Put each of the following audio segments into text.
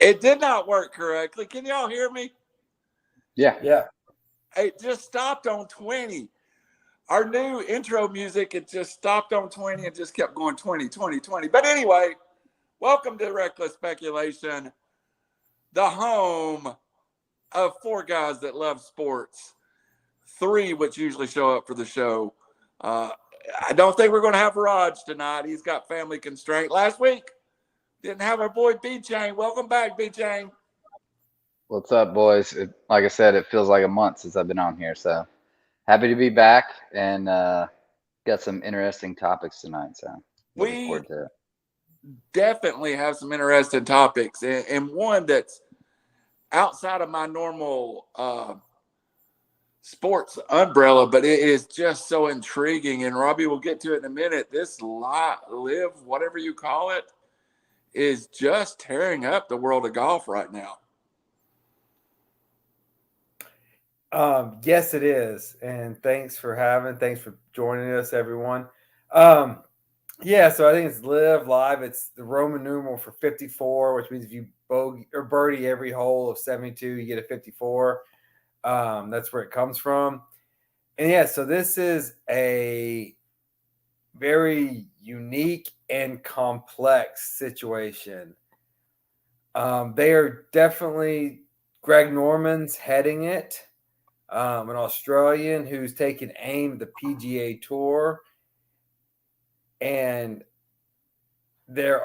It did not work correctly. Can y'all hear me? Yeah. Yeah. It just stopped on 20. Our new intro music, it just stopped on 20 and just kept going 20, 20, 20. But anyway, welcome to Reckless Speculation, the home of four guys that love sports, three which usually show up for the show. I don't think we're going to have Raj tonight. He's got family constraint. Last week, didn't have our boy B Chain. Welcome back, B Chain. What's up, boys? Like I said, it feels like a month since I've been on here, so happy to be back and got some interesting topics tonight. So looking We forward to it. definitely have some interesting topics, and one that's outside of my normal sports umbrella, but it is just so intriguing. And Robbie will get to it in a minute. This live, whatever you call it, is just tearing up the world of golf right now. Yes, it is. And thanks for joining us, everyone. Yeah, so I think it's live live. It's the Roman numeral for 54, which means if you bogey or birdie every hole of 72, you get a 54. That's where it comes from. And yeah, so this is a very unique and complex situation. They are definitely Greg Norman's heading it, an Australian who's taken aim at the PGA Tour, and there's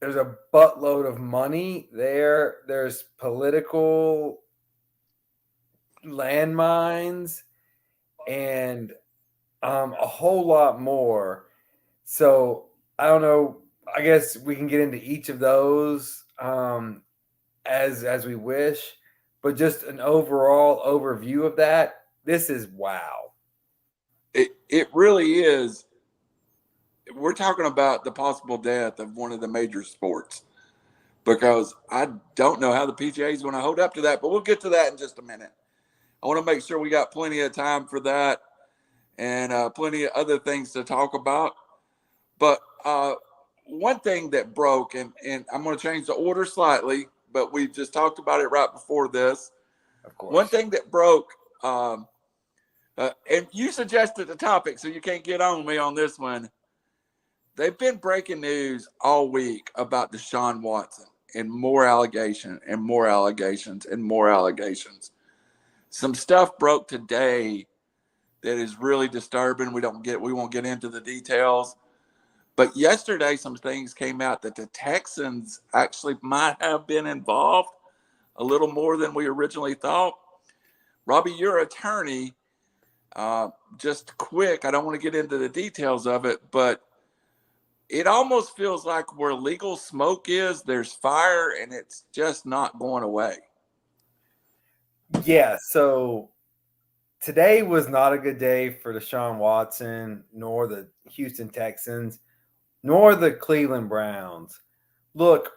a buttload of money there. There's political landmines and a whole lot more. So I don't know. I guess we can get into each of those as we wish, but just an overall overview of that. This is wow. It really is. We're talking about the possible death of one of the major sports, because I don't know how the PGA is going to hold up to that, but we'll get to that in just a minute. I want to make sure we got plenty of time for that and plenty of other things to talk about. But one thing that broke, and I'm going to change the order slightly, but we just talked about it right before this. Of course. One thing that broke, and you suggested the topic, so you can't get on me on this one. They've been breaking news all week about Deshaun Watson and more allegations and more allegations and more allegations. Some stuff broke today that is really disturbing. We won't get into the details. But yesterday, some things came out that the Texans actually might have been involved a little more than we originally thought. Robbie, your attorney, just quick, I don't want to get into the details of it, but it almost feels like where legal smoke is, there's fire, and it's just not going away. Yeah, so today was not a good day for Deshaun Watson, nor the Houston Texans, nor the Cleveland Browns. Look,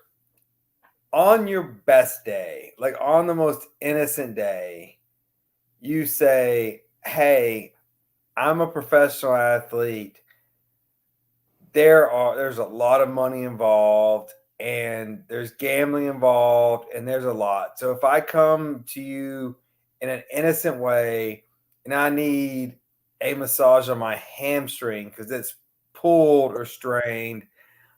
on your best day, like on the most innocent day, you say, hey, I'm a professional athlete. There's a lot of money involved, and there's gambling involved, and there's a lot. So if I come to you in an innocent way and I need a massage on my hamstring because it's pulled or strained,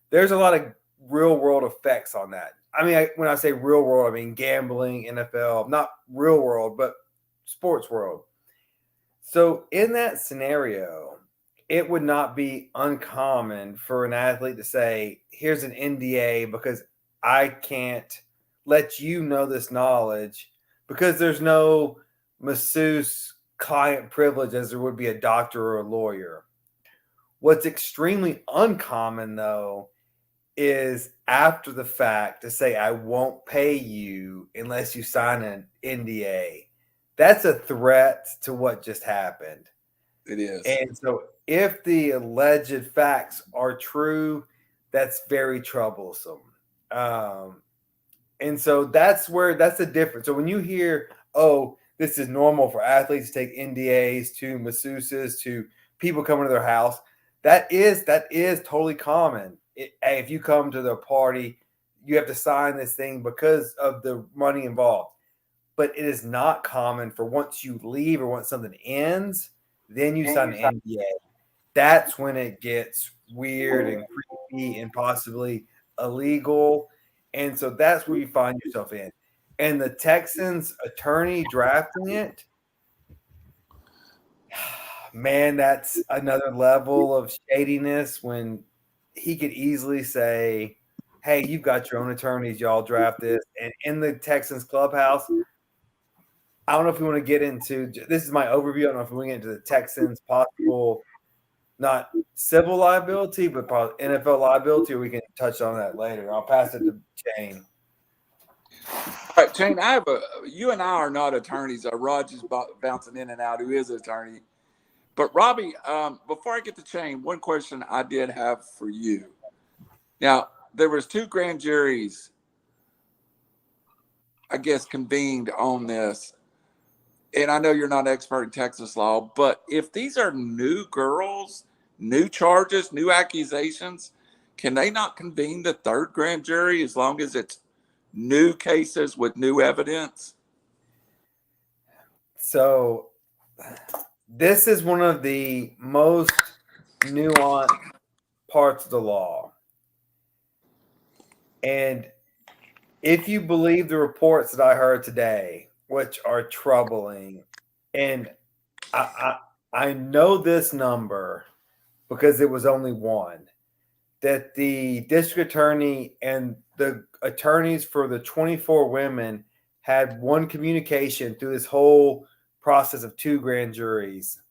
there's a lot of real world effects on that. I mean, when I say real world, I mean gambling, NFL, not real world, but sports world. So in that scenario, it would not be uncommon for an athlete to say, here's an NDA because I can't let you know this knowledge because there's no masseuse client privilege as there would be a doctor or a lawyer. What's extremely uncommon, though, is after the fact to say, I won't pay you unless you sign an NDA. That's a threat to what just happened. It is. And so if the alleged facts are true, that's very troublesome. And so that's the difference. So when you hear, oh, this is normal for athletes to take NDAs to masseuses to people coming to their house, that is totally common. If you come to the party, you have to sign this thing because of the money involved. But it is not common for once you leave or once something ends, then you sign an NDA. That's when it gets weird and creepy and possibly illegal. And so that's where you find yourself in. And the Texans attorney drafting it, man, that's another level of shadiness when he could easily say, hey, you've got your own attorneys, y'all draft this. And in the Texans clubhouse, I don't know if we want to get into this is my overview. I don't know if we want to get into the Texans possible, not civil liability, but probably NFL liability, or we can touch on that later. I'll pass it to Chain. All right, Chain, you and I are not attorneys. Rod just bouncing in and out, who is an attorney. But Robbie, before I get to Chain, one question I did have for you. Now, there was 2 grand juries, I guess, convened on this. And I know you're not an expert in Texas law, but if these are new girls, new charges, new accusations, can they not convene the 3rd grand jury as long as it's new cases with new evidence? So this is one of the most nuanced parts of the law. And if you believe the reports that I heard today, which are troubling, and I know this number because it was only one, that the district attorney and the attorneys for the 24 women had one communication through this whole process of 2 grand juries.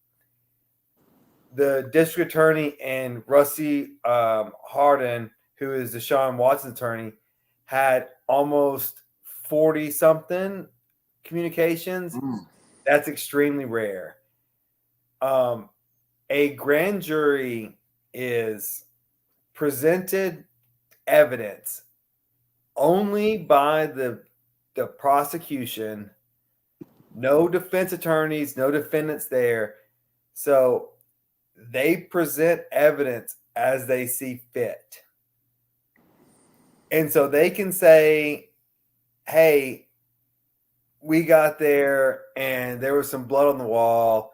The district attorney and Russie Hardin, who is Deshaun Watson's attorney, had almost 40 something communications. That's extremely rare. A grand jury is presented evidence only by the prosecution, no defense attorneys, no defendants there. So they present evidence as they see fit. And so they can say, hey, we got there and there was some blood on the wall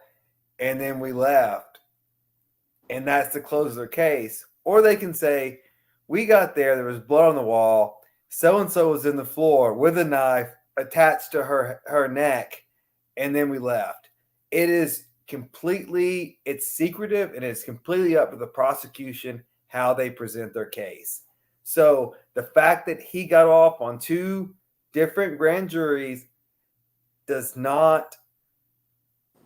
and then we left. And that's the close of their case. Or they can say, we got there was blood on the wall. So-and-so was in the floor with a knife attached to her neck. And then we left. It is completely, it's secretive and it's completely up to the prosecution how they present their case. So the fact that he got off on 2 different grand juries does not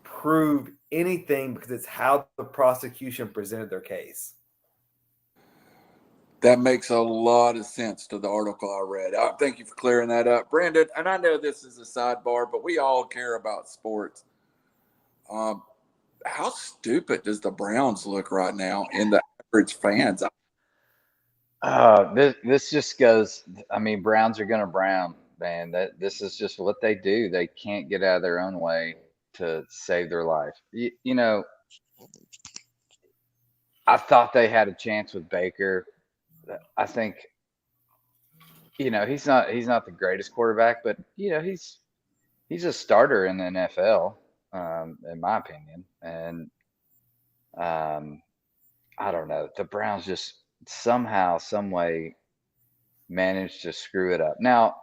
prove anything because it's how the prosecution presented their case. That makes a lot of sense to the article I read. Thank you for clearing that up, Brandon. And I know this is a sidebar, but we all care about sports. How stupid does the Browns look right now in the average fans? This just goes. I mean, Browns are gonna brown, man. This is just what they do. They can't get out of their own way to save their life. You know, I thought they had a chance with Baker. I think, you know, he's not the greatest quarterback, but you know, he's a starter in the NFL, in my opinion. And I don't know. The Browns just somehow, some way managed to screw it up. Now,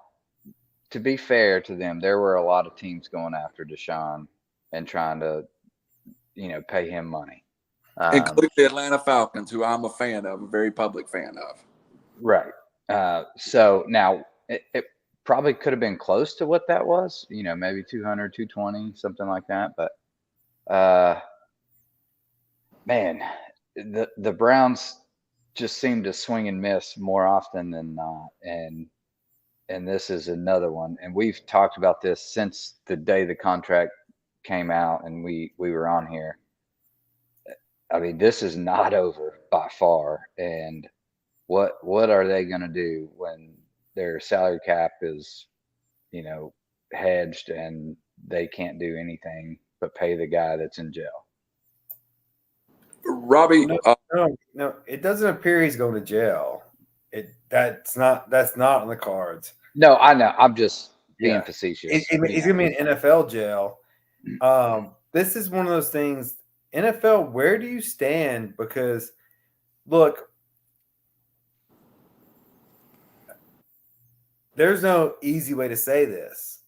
to be fair to them, there were a lot of teams going after Deshaun and trying to, you know, pay him money. Including the Atlanta Falcons, who I'm a fan of, a very public fan of. Right. So now it probably could have been close to what that was, you know, maybe 200, 220, something like that. But man, the Browns just seem to swing and miss more often than not. And this is another one. And we've talked about this since the day the contract came out and we were on here. I mean, this is not over by far. And what are they going to do when their salary cap is, you know, hedged and they can't do anything but pay the guy that's in jail? Robbie, No, it doesn't appear he's going to jail. That's not on the cards. No, I know. I'm just being Yeah. facetious. He's gonna be in NFL jail. This is one of those things. NFL, where do you stand? Because look, there's no easy way to say this.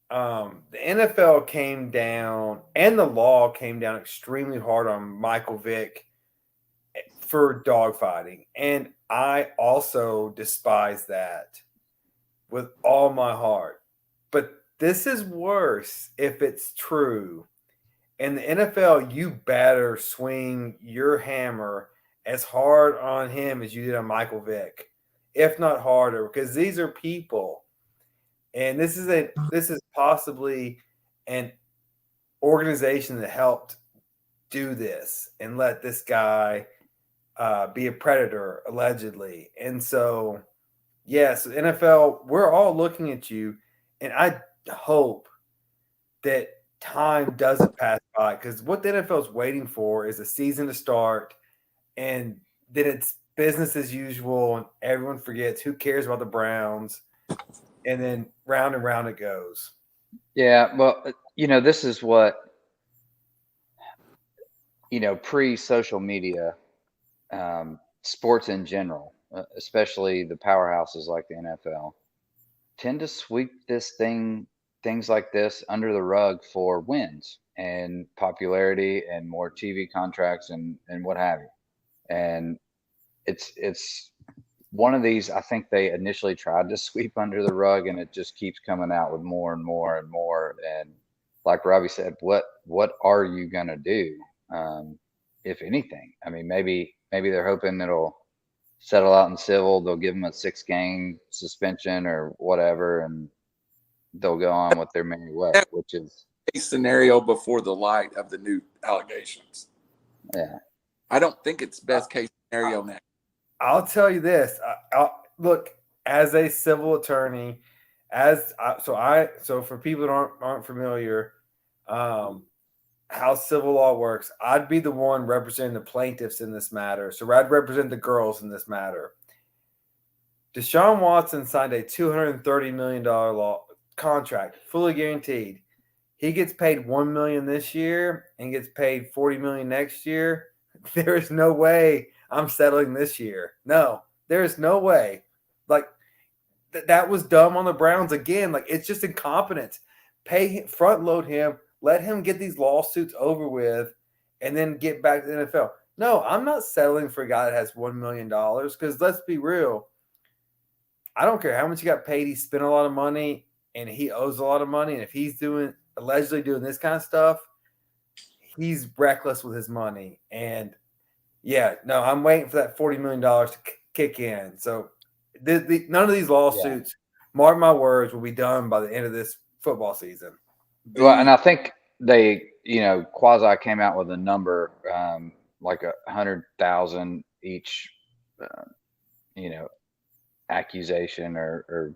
The NFL came down and the law came down extremely hard on Michael Vick for dogfighting. And I also despise that with all my heart. But this is worse if it's true. In the NFL, you better swing your hammer as hard on him as you did on Michael Vick, if not harder, because these are people. And this is possibly an organization that helped do this and let this guy be a predator allegedly. And so, yes, NFL, we're all looking at you, and I hope that time doesn't pass by, because what the NFL is waiting for is a season to start, and then it's business as usual, and everyone forgets who cares about the Browns, and then round and round it goes. Yeah, well, this is what, pre-social media, sports in general, especially the powerhouses like the NFL, tend to sweep things like this under the rug for wins and popularity and more TV contracts and what have you. And it's one of these. I think they initially tried to sweep under the rug, and it just keeps coming out with more and more and more. And like Robbie said, what are you gonna do, if anything? I mean, maybe they're hoping it'll settle out in civil. They'll give them a 6-game suspension or whatever, and they'll go on with their merry way, which is a scenario before the light of the new allegations. Yeah. I don't think it's best case scenario now. I'll tell you this. Look, as a civil attorney, so for people that aren't familiar, how civil law works, I'd be the one representing the plaintiffs in this matter. So I'd represent the girls in this matter. Deshaun Watson signed a $230 million law contract, fully guaranteed. He gets paid $1 million this year and gets paid $40 million next year. There is no way I'm settling this year. No, there is no way. Like that was dumb on the Browns again. Like, it's just incompetence. Front load him, let him get these lawsuits over with, and then get back to the NFL. No, I'm not settling for a guy that has $1 million, because let's be real. I don't care how much he got paid. He spent a lot of money and he owes a lot of money. And if he's allegedly doing this kind of stuff, he's reckless with his money. And yeah, no, I'm waiting for that $40 million to kick in. So none of these lawsuits, mark my words, will be done by the end of this football season. Well, and I think they, quasi came out with a number, like 100,000 each, accusation or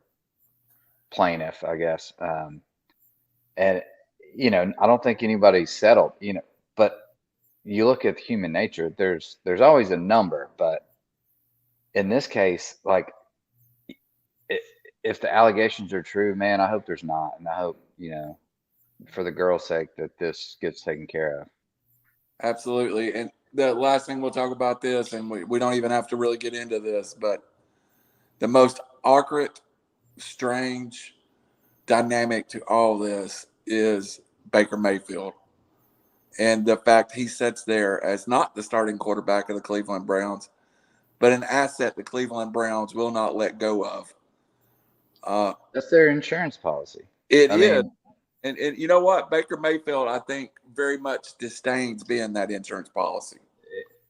plaintiff, I guess. And, I don't think anybody's settled, but you look at human nature, there's always a number, but in this case, like, if the allegations are true, man, I hope there's not. And I hope, for the girl's sake, that this gets taken care of. Absolutely. And the last thing we'll talk about this, and we don't even have to really get into this, but the most awkward, strange dynamic to all this is Baker Mayfield. And the fact he sits there as not the starting quarterback of the Cleveland Browns, but an asset the Cleveland Browns will not let go of. That's their insurance policy. It is. And you know what? Baker Mayfield, I think, very much disdains being that insurance policy.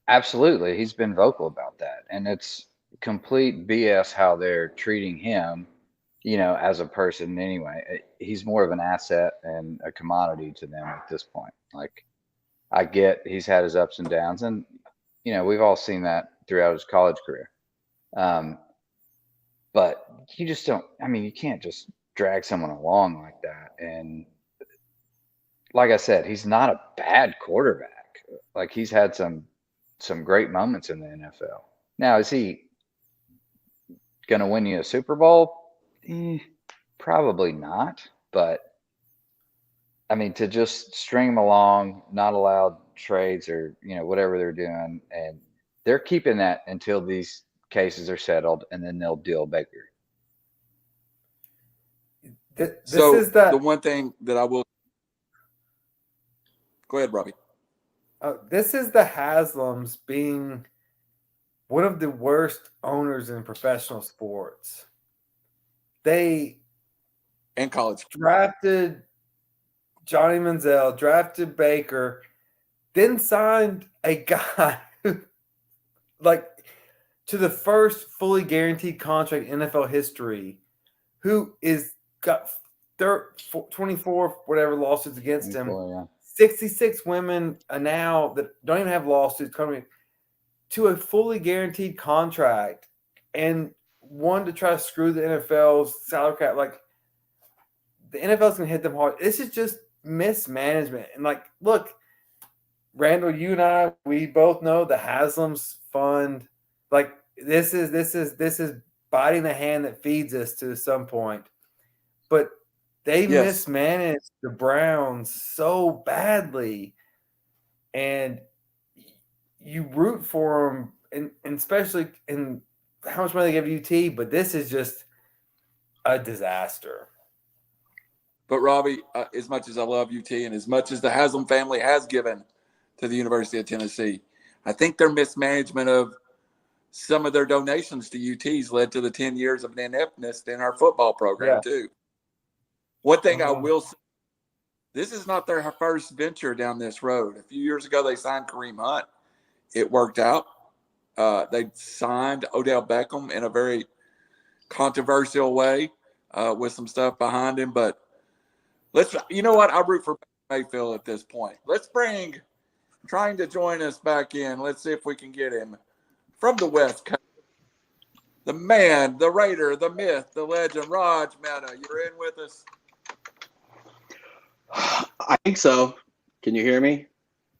Absolutely. He's been vocal about that. And it's complete BS how they're treating him, as a person anyway. He's more of an asset and a commodity to them at this point. Like, I get he's had his ups and downs, and, we've all seen that throughout his college career. But you just don't, you can't just drag someone along like that. And like I said, he's not a bad quarterback. Like, he's had some great moments in the NFL. Now, is he going to win you a Super Bowl? Probably not. But I mean, to just string them along, not allowed trades or whatever they're doing, and they're keeping that until these cases are settled, and then they'll deal Baker. This is the one thing that I will go ahead, Robbie. This is the Haslams being one of the worst owners in professional sports. They and college drafted Johnny Manziel, drafted Baker, then signed a guy who, like, to the first fully guaranteed contract in NFL history, who is got 24 whatever lawsuits against him. Yeah. 66 women now that don't even have lawsuits coming to a fully guaranteed contract, and one to try to screw the NFL's salary cap. Like, the NFL's gonna hit them hard. This is just mismanagement. And like, look, Randall, you and I, we both know the Haslam's fund. Like, this is biting the hand that feeds us to some point. But they mismanaged the Browns so badly, and you root for them, and especially in how much money they give UT. But this is just a disaster. But Robbie, as much as I love UT and as much as the Haslam family has given to the University of Tennessee, I think their mismanagement of some of their donations to UT's led to the 10 years of ineptness in our football program too. One thing I will say, this is not their first venture down this road. A few years ago, they signed Kareem Hunt. It worked out. They signed Odell Beckham in a very controversial way with some stuff behind him. But you know what? I root for Mayfield at this point. Let's trying to join us back in. Let's see if we can get him from the West Coast. The man, the Raider, the myth, the legend, Raj Mehta. You're in with us? I think so. Can you hear me?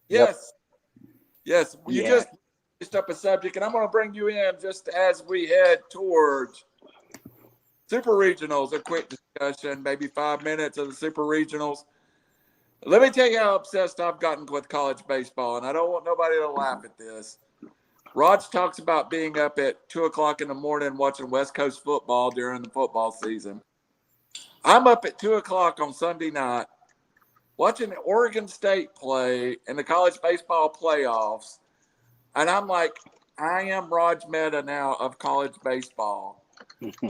Yes. Yep. Yes. You just finished up a subject, and I'm going to bring you in just as we head towards Super Regionals. A quick discussion, maybe 5 minutes of the Super Regionals. Let me tell you how obsessed I've gotten with college baseball, and I don't want nobody to laugh at this. Raj talks about being up at 2 o'clock in the morning watching West Coast football during the football season. I'm up at 2 o'clock on Sunday night watching Oregon State play in the college baseball playoffs, and I'm like, I am Raj Mehta now of college baseball.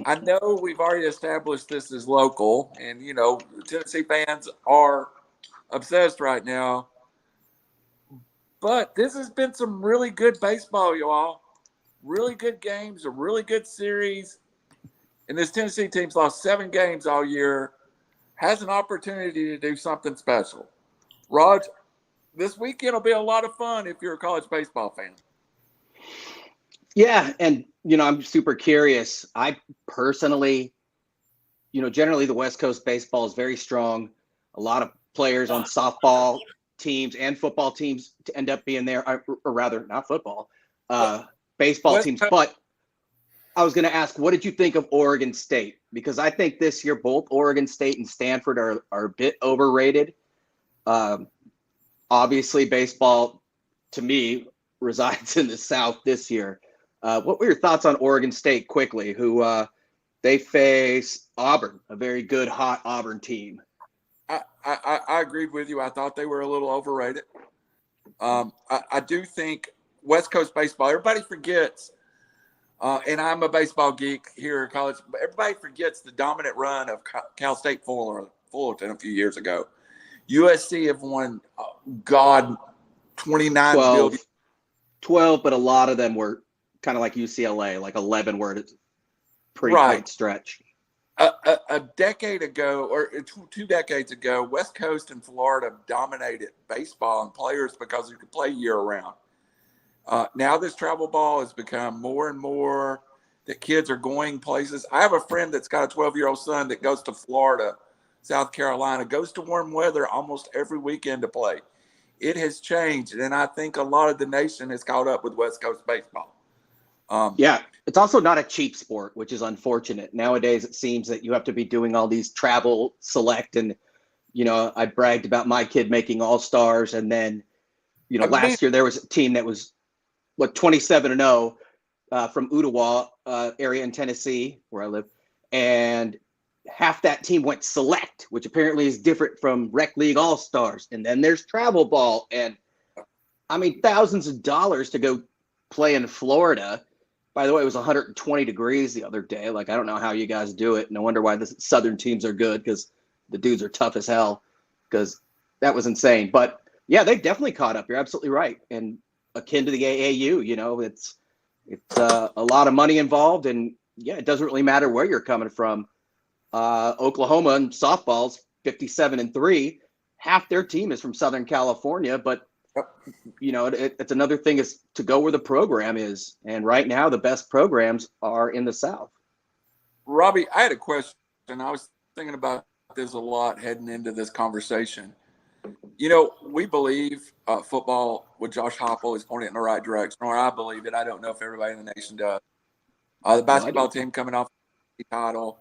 I know we've already established this as local, and, Tennessee fans are obsessed right now. But this has been some really good baseball, y'all. Really good games, a really good series. And this Tennessee team's lost 7 games all year. Has an opportunity to do something special. Raj, this weekend will be a lot of fun if you're a college baseball fan. Yeah, and, I'm super curious. I personally, generally the West Coast baseball is very strong. A lot of players on softball teams and football teams to end up being there, or rather, not football, baseball teams. But I was going to ask, what did you think of Oregon State? Because I think this year both Oregon State and Stanford are a bit overrated. Obviously, baseball, to me, resides in the South this year. What were your thoughts on Oregon State quickly, who they face Auburn, a very good, hot Auburn team? I agreed with you. I thought they were a little overrated. I do think West Coast baseball, everybody forgets, and I'm a baseball geek here at college, but everybody forgets the dominant run of Cal State Fullerton a few years ago. USC have won, 29 billion. 12, but a lot of them were kind of like UCLA, like 11 were pretty tight stretch. A decade ago, or 2 decades ago, West Coast and Florida dominated baseball and players because you could play year-round. Now this travel ball has become more and more that kids are going places. I have a friend that's got a 12-year-old son that goes to Florida, South Carolina, goes to warm weather almost every weekend to play. It has changed, and I think a lot of the nation has caught up with West Coast baseball. Yeah, it's also not a cheap sport, which is unfortunate. Nowadays, it seems that you have to be doing all these travel select, and I bragged about my kid making all-stars, and then last year there was a team that was 27-0 from Ottawa area in Tennessee, where I live, and half that team went select, which apparently is different from rec league all-stars, and then there's travel ball, and I mean thousands of dollars to go play in Florida. By the way, it was 120 degrees the other day. Like, I don't know how you guys do it. No wonder why the southern teams are good, because the dudes are tough as hell, because that was insane. But yeah, they definitely caught up. You're absolutely right. And akin to the AAU, it's a lot of money involved. And yeah, it doesn't really matter where you're coming from. Oklahoma and softball's 57-3. Half their team is from Southern California, but it's another thing is to go where the program is. And right now, the best programs are in the South. Robbie, I had a question. I was thinking about this a lot heading into this conversation. We believe football with Josh Heupel is pointing in the right direction, or I believe it. I don't know if everybody in the nation does. The basketball team coming off the title.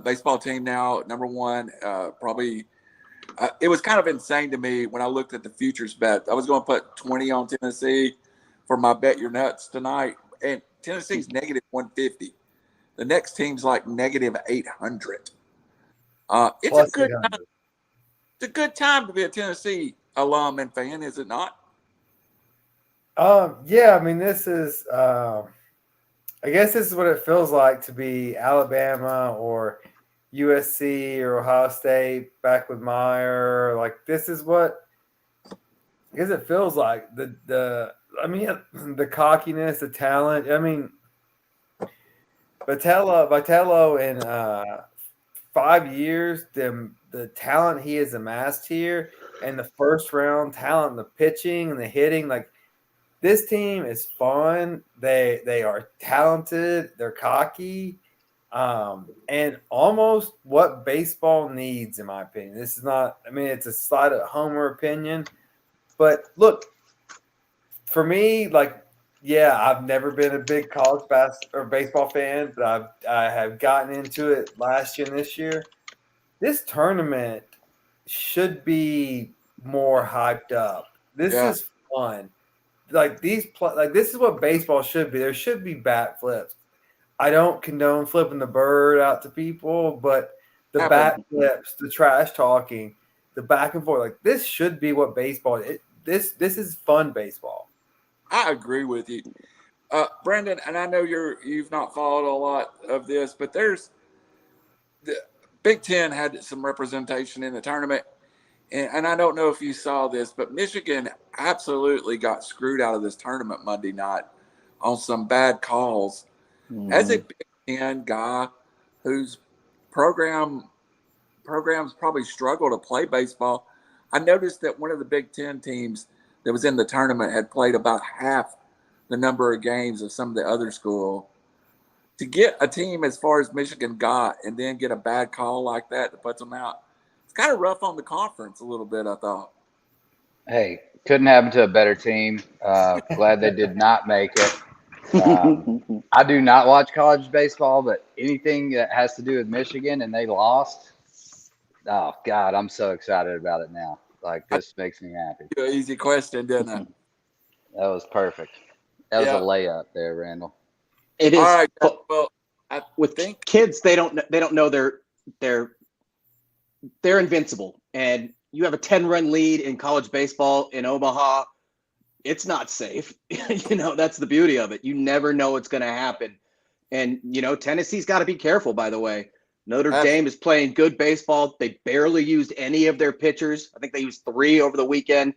Baseball team now, number one, probably – it was kind of insane to me when I looked at the futures bet. I was going to put 20 on Tennessee for my bet your nuts tonight, and Tennessee's negative 150. The next team's like negative 800. It's Plus a good 800. time. It's a good time to be a Tennessee alum and fan, is it not? Yeah, I mean, this is I guess this is what it feels like to be Alabama or USC or Ohio State back with Meyer. Like, this is what I guess it feels like. The cockiness, the talent. I mean, Vitello in 5 years, the talent he has amassed here, and the first round talent, and the pitching and the hitting, like, this team is fun. They are talented. They're cocky. And almost what baseball needs, in my opinion. This is not, I mean, it's a slight homer opinion, but look, for me, like, yeah, I've never been a big college baseball fan, but I have gotten into it last year and this year. This tournament should be more hyped up. This is fun. Like, this is what baseball should be. There should be bat flips. I don't condone flipping the bird out to people, but the bat flips, the trash talking, the back and forth, like, this should be what baseball is. This is fun baseball. I agree with you, Brandon. And I know you've not followed a lot of this, but there's the Big Ten had some representation in the tournament, and I don't know if you saw this, but Michigan absolutely got screwed out of this tournament Monday night on some bad calls. As a Big Ten guy whose programs probably struggle to play baseball, I noticed that one of the Big Ten teams that was in the tournament had played about half the number of games of some of the other school. To get a team as far as Michigan got and then get a bad call like that puts them out, it's kind of rough on the conference a little bit, I thought. Hey, couldn't happen to a better team. Glad they did not make it. I do not watch college baseball, but anything that has to do with Michigan and they lost, oh, God, I'm so excited about it now. Like, this makes me happy. An easy question, didn't it? That was perfect. That was a layup there, Randall. It is. All right. Well, I with think kids, they don't know they're invincible. And you have a 10-run lead in college baseball in Omaha. It's not safe. That's the beauty of it. You never know what's going to happen. And, Tennessee's got to be careful, by the way. Notre Dame is playing good baseball. They barely used any of their pitchers. I think they used 3 over the weekend.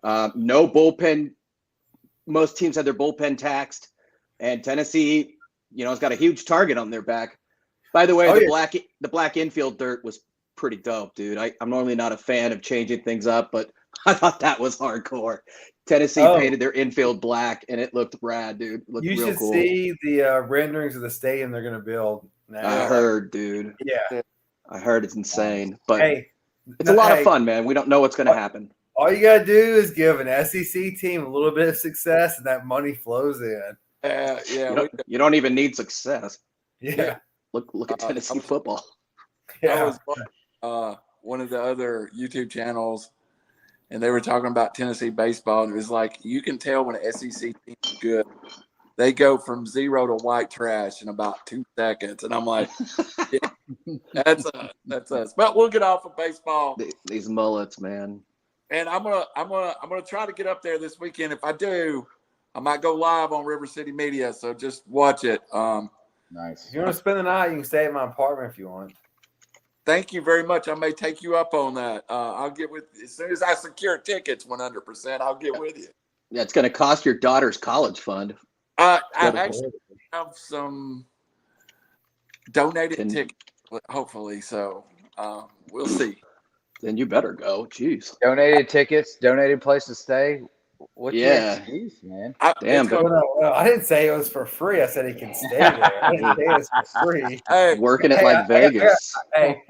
No bullpen. Most teams had their bullpen taxed. And Tennessee, has got a huge target on their back. By the way, the black infield dirt was pretty dope, dude. I'm normally not a fan of changing things up, but I thought that was hardcore. Tennessee painted their infield black, and it looked rad, dude. It looked real cool. You should see the renderings of the stadium they're going to build now. I heard, dude. Yeah. I heard it's insane. But it's a lot of fun, man. We don't know what's going to happen. All you got to do is give an SEC team a little bit of success, and that money flows in. Yeah. You don't even need success. Yeah. Look at I Tennessee was- football. I Yeah. was one of the other YouTube channels, and they were talking about Tennessee baseball, and it was like you can tell when an SEC team is good. They go from 0 to white trash in about 2 seconds, and I'm like, yeah, that's us. But we'll get off of baseball, These mullets, man. and I'm gonna try to get up there this weekend. If I do, I might go live on River City Media, so just watch it. Nice. If you want to spend the night, you can stay at my apartment if you want. Thank you very much. I may take you up on that. I'll get with as soon as I secure tickets 100%. I'll get with you. Yeah, it's going to cost your daughter's college fund. I Good. actually have some donated Then- tickets, hopefully. So we'll see. Then you better go. Jeez. Donated tickets, donated place to stay. What's your Yeah. excuse, man? Damn, It's but gonna- Well, I didn't say it was for free. I said he can stay there. I didn't say it was for free. hey, working it Hey, like Vegas. Hey,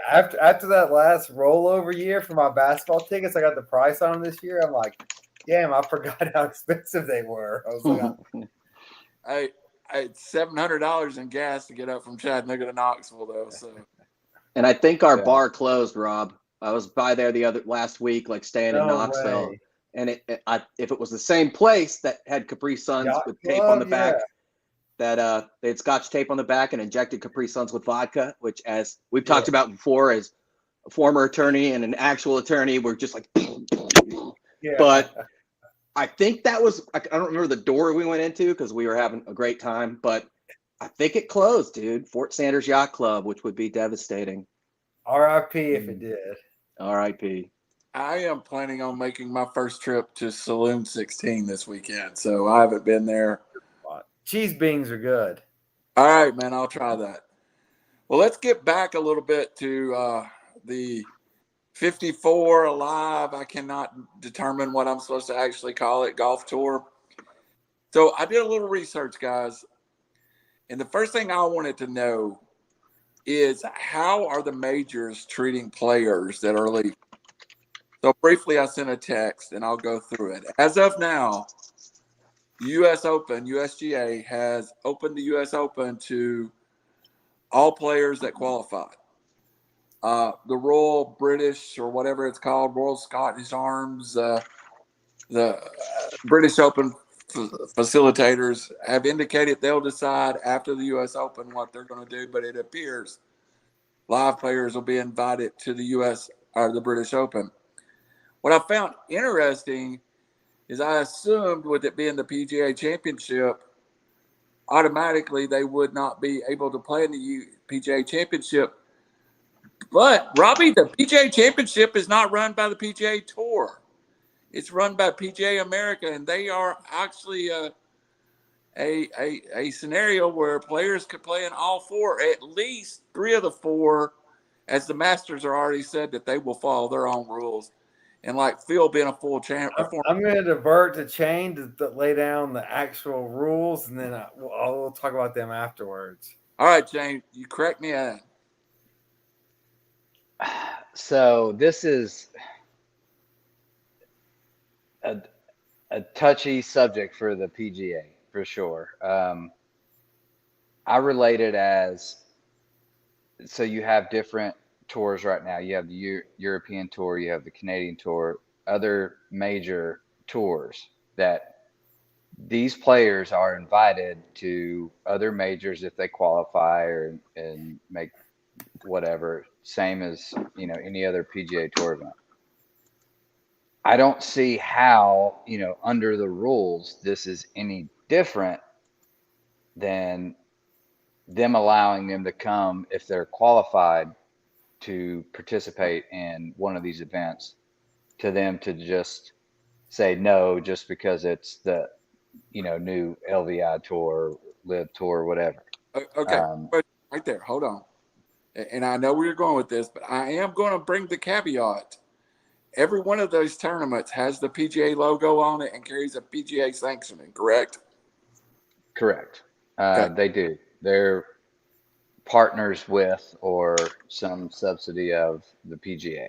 after that last rollover year for my basketball tickets, I got the price on them this year. I'm like, damn, I forgot how expensive they were. I was like, hey, it's $700 in gas to get up from Chattanooga to Knoxville, though. So And I think our Yeah. bar closed, Rob. I was by there last week, like staying in no Knoxville. way. And if it was the same place that had Capri Suns Yacht with tape on the Club, back, yeah. that they had Scotch tape on the back and injected Capri Suns with vodka, which, as we've talked about before, as a former attorney and an actual attorney, we're just like. Yeah. But I think that was, I don't remember the door we went into because we were having a great time, but I think it closed, dude. Fort Sanders Yacht Club, which would be devastating. RIP if it did. R.I.P. I am planning on making my first trip to Saloon 16 this weekend. So I haven't been there. Cheese beans are good. All right, man, I'll try that. Well, let's get back a little bit to the 54 Alive. I cannot determine what I'm supposed to actually call it, golf tour. So I did a little research, guys. And the first thing I wanted to know is how are the majors treating players that are leaving? So briefly, I sent a text and I'll go through it. As of now, U.S. Open, USGA has opened the U.S. Open to all players that qualified. The Royal British or whatever it's called, Royal Scottish Arms, the British Open facilitators have indicated they'll decide after the U.S. Open what they're going to do, but it appears live players will be invited to the U.S. or the British Open. What I found interesting is I assumed with it being the PGA Championship, automatically they would not be able to play in the PGA Championship. But, Robbie, the PGA Championship is not run by the PGA Tour. It's run by PGA America, and they are actually a scenario where players could play in all four, at least 3 of the 4, as the Masters are already said that they will follow their own rules. And like Phil being a full champ. I'm going to divert to Chain to lay down the actual rules, and then we'll talk about them afterwards. All right, Shane, you correct me on. So this is a touchy subject for the PGA for sure. I relate it as, so you have different tours right now. You have the European tour, you have the Canadian tour, other major tours that these players are invited to other majors if they qualify and make whatever, same as, any other PGA Tour event. I don't see how, under the rules, this is any different than them allowing them to come if they're qualified to participate in one of these events, to them to just say no just because it's the new LVI tour, live tour, whatever. Okay, right there. Hold on. And I know where you're going with this, but I am going to bring the caveat. Every one of those tournaments has the PGA logo on it and carries a PGA sanctioning, correct? Correct. Okay. They do. They're partners with or some subsidy of the PGA.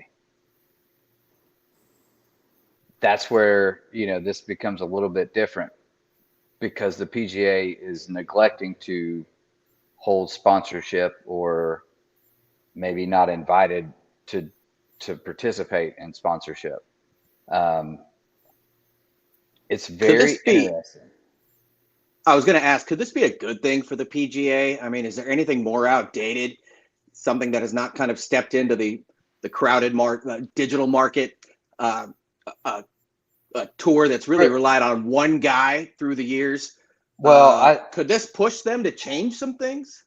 That's where, this becomes a little bit different. because the PGA is neglecting to hold sponsorship or maybe not invited to participate in sponsorship. It's Could very this be? interesting. I was going to ask, could this be a good thing for the PGA? I mean, is there anything more outdated, something that has not kind of stepped into the crowded digital market, uh, a tour that's really relied on one guy through the years? Well, could this push them to change some things?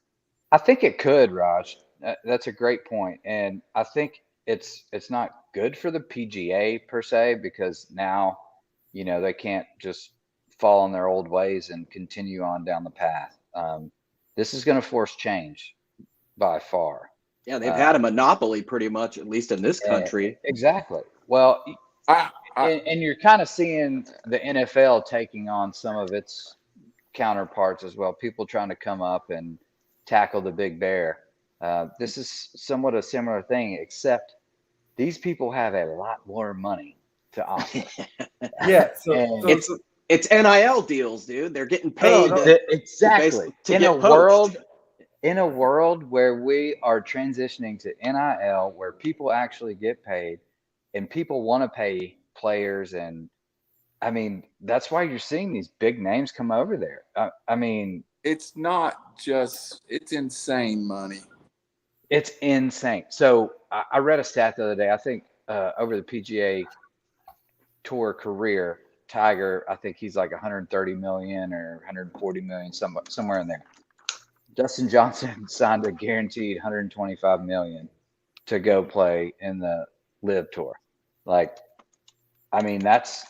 I think it could, Raj. That's a great point, and I think it's not good for the PGA per se, because now, they can't just fall on their old ways and continue on down the path. This is going to force change by far. Yeah, they've had a monopoly pretty much, at least in this country. Exactly. Well, and you're kind of seeing the NFL taking on some of its counterparts as well. People trying to come up and tackle the big bear. This is somewhat a similar thing, except these people have a lot more money to offer. Yeah, it's NIL deals, dude. They're getting paid. Exactly. To get poached. In a world where we are transitioning to NIL, where people actually get paid and people want to pay players, and I mean, that's why you're seeing these big names come over there. I mean, it's not just, it's insane money. It's insane. So I read a stat the other day. I think over the PGA Tour career, Tiger, I think he's like 130 million or 140 million, somewhere in there. Dustin Johnson signed a guaranteed 125 million to go play in the Live Tour. Like, I mean, that's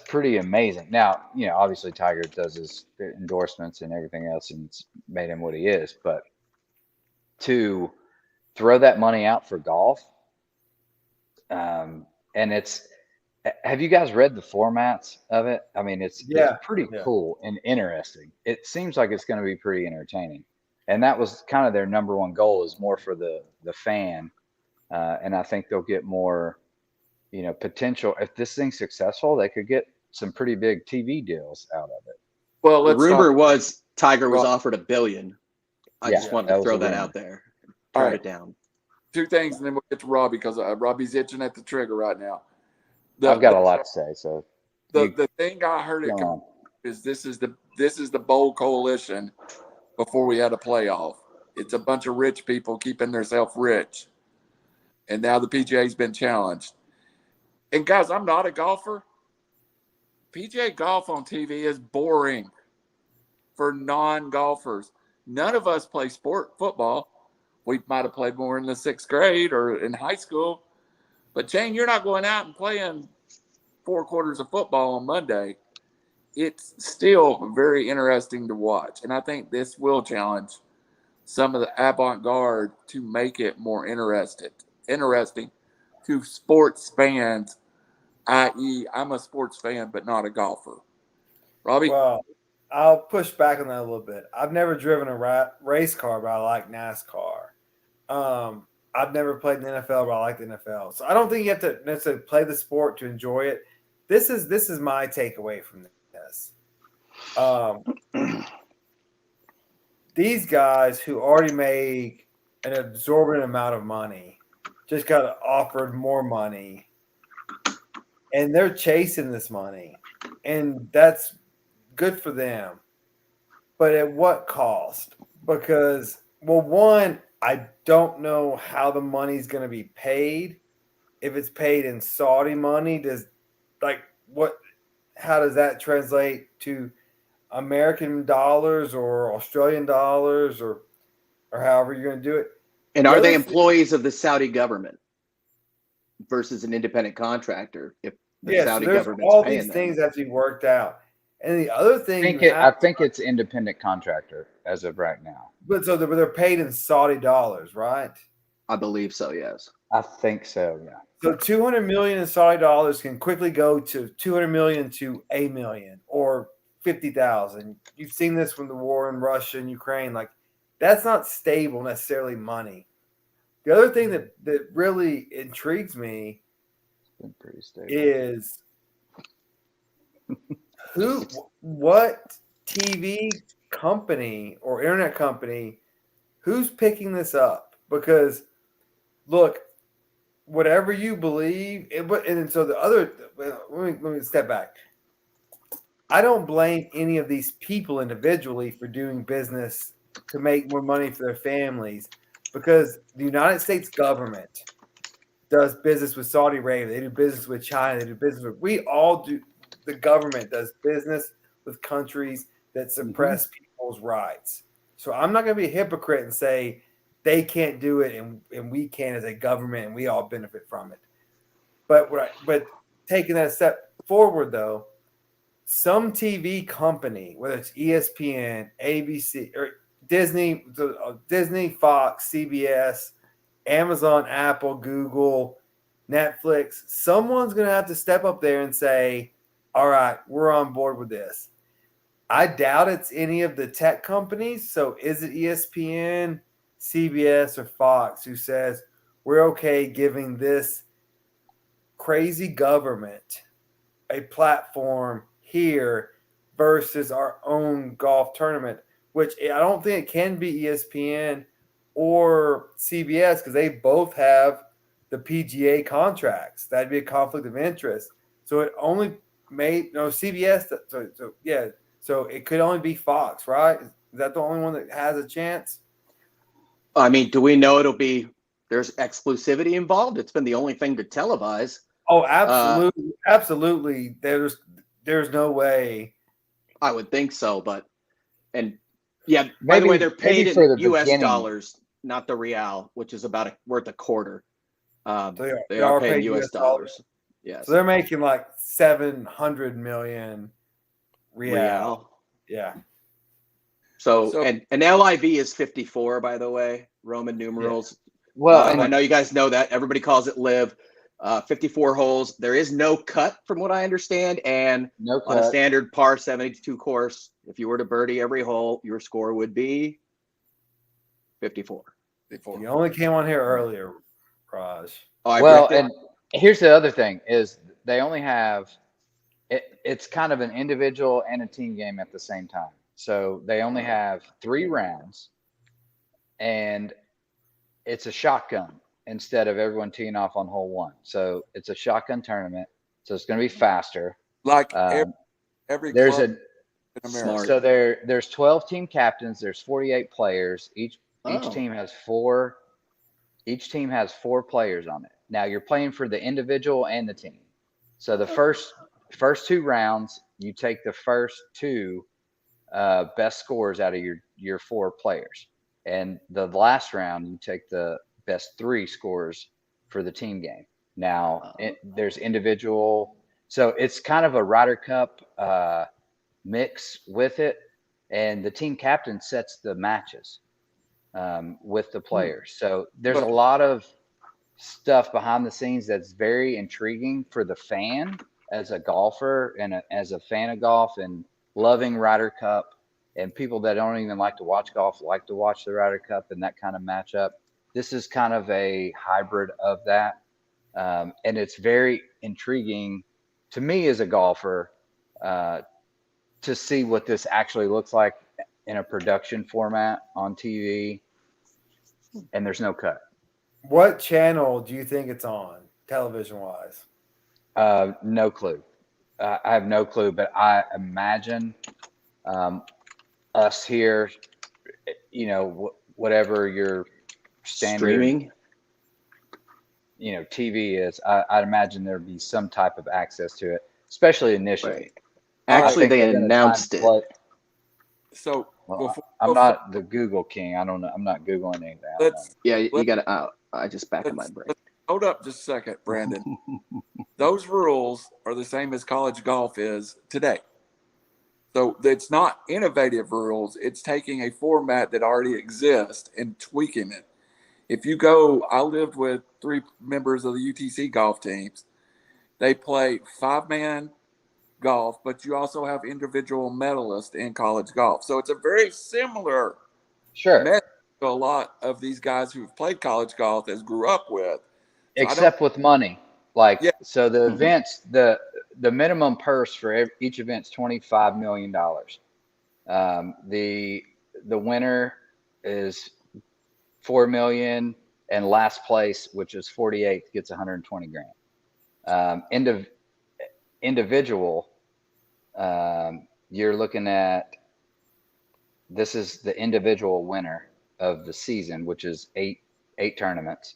pretty amazing. Now, obviously Tiger does his endorsements and everything else, and it's made him what he is. But to throw that money out for golf, and have you guys read the formats of it? I mean, it's pretty cool and interesting. It seems like it's going to be pretty entertaining, and that was kind of their number one goal, is more for the fan, and I think they'll get more, potential. If this thing's successful, they could get some pretty big TV deals out of it. Well, the rumor was Tiger was offered $1 billion. I just wanted to throw that out there. Turn it down. Two things, and then we'll get to Robbie, because Robbie's itching at the trigger right now. I've got a lot to say. So the thing I heard is this is the bowl coalition before we had a playoff. It's a bunch of rich people keeping themselves rich, and now the PGA's been challenged. And guys, I'm not a golfer. PGA golf on TV is boring for non-golfers. None of us play football. We might have played more in the 6th grade or in high school. But, Chain, you're not going out and playing 4 quarters of football on Monday. It's still very interesting to watch. And I think this will challenge some of the avant-garde to make it more interesting to sports fans, i.e., I'm a sports fan but not a golfer. Robbie? Well, I'll push back on that a little bit. I've never driven a race car, but I like NASCAR. I've never played in the NFL, but I like the NFL. So I don't think you have to necessarily play the sport to enjoy it. This is my takeaway from this. These guys who already make an absorbent amount of money just got offered more money, and they're chasing this money, and that's good for them. But at what cost? Because, well, one, I don't know how the money's going to be paid. If it's paid in Saudi money, how does that translate to American dollars or Australian dollars or however you're going to do it? And are they employees of the Saudi government versus an independent contractor? If the Saudi government's all paying these them? things have to be worked out. And the other thing, I think it's independent contractor as of right now. But they're paid in Saudi dollars, right? I believe so. Yes, I think so. Yeah. So 200 million in Saudi dollars can quickly go to 200 million to $1 million or 50,000. You've seen this from the war in Russia and Ukraine. Like, that's not stable necessarily money. The other thing that really intrigues me it's been pretty stable. is what TV company or internet company, who's picking this up? Because look, whatever you believe, and so the other, let me step back. I don't blame any of these people individually for doing business to make more money for their families, because the United States government does business with Saudi Arabia, they do business with China, they do business with, we all do. The government does business with countries that suppress people's rights. So I'm not going to be a hypocrite and say they can't do it and we can as a government and we all benefit from it. But taking that a step forward though, some TV company, whether it's ESPN, ABC, or Disney, Fox, CBS, Amazon, Apple, Google, Netflix, someone's going to have to step up there and say, all right, we're on board with this. I doubt it's any of the tech companies. So is it ESPN, CBS, or Fox who says we're okay giving this crazy government a platform here versus our own golf tournament, which I don't think it can be ESPN or CBS because they both have the PGA contracts. That'd be a conflict of interest. So it only made CBS. So it could only be Fox, right? Is that the only one that has a chance? I mean, do we know there's exclusivity involved? It's been the only thing to televise. Oh, absolutely, absolutely. There's no way. I would think so, but yeah. Maybe, by the way, they're paid in the U.S. beginning. dollars, not the real, which is worth a quarter. So they are paid in U.S. dollars. Yes. So they're making like 700 million real. Yeah. So and LIV is 54, by the way, Roman numerals. Yeah. Well, I know you guys know that. Everybody calls it live. 54 holes. There is no cut from what I understand. And on a standard par 72 course, if you were to birdie every hole, your score would be 54. You only came on here earlier, Raj. Well, and here's the other thing is they only have it's kind of an individual and a team game at the same time. So they only have 3 rounds and it's a shotgun instead of everyone teeing off on hole 1. So it's a shotgun tournament. So it's going to be faster. Like every there's club in America. So there's 12 team captains. There's 48 players. Each team has 4. Each team has 4 players on it. Now you're playing for the individual and the team. So the first 2 rounds, you take the first 2 best scores out of your 4 players, and the last round you take the best 3 scores for the team game. Now there's individual, so it's kind of a Ryder Cup mix with it, and the team captain sets the matches with the players. So there's a lot of stuff behind the scenes that's very intriguing for the fan as a golfer and as a fan of golf and loving Ryder Cup, and people that don't even like to watch golf like to watch the Ryder Cup and that kind of matchup. This is kind of a hybrid of that. And it's very intriguing to me as a golfer to see what this actually looks like in a production format on TV. And there's no cut. What channel do you think it's on, television-wise? No clue. I have no clue, but I imagine us here, whatever your standard streaming, TV is, I'd imagine there'd be some type of access to it, especially initially. Right. Actually, they announced it. So I'm not the Google king. I don't know. I'm not Googling anything. You got to. I just back in my brain. Hold up just a second, Brandon. Those rules are the same as college golf is today. So it's not innovative rules. It's taking a format that already exists and tweaking it. If you go, I lived with 3 members of the UTC golf teams. They play 5-man golf, but you also have individual medalists in college golf. So it's a very similar method to a lot of these guys who've played college golf as grew up with. So except with money. So the events, the minimum purse for each event is $25 million. The winner is $4 million, and last place, which is 48th, gets 120 grand. Individual, you're looking at, this is the individual winner of the season, which is eight tournaments.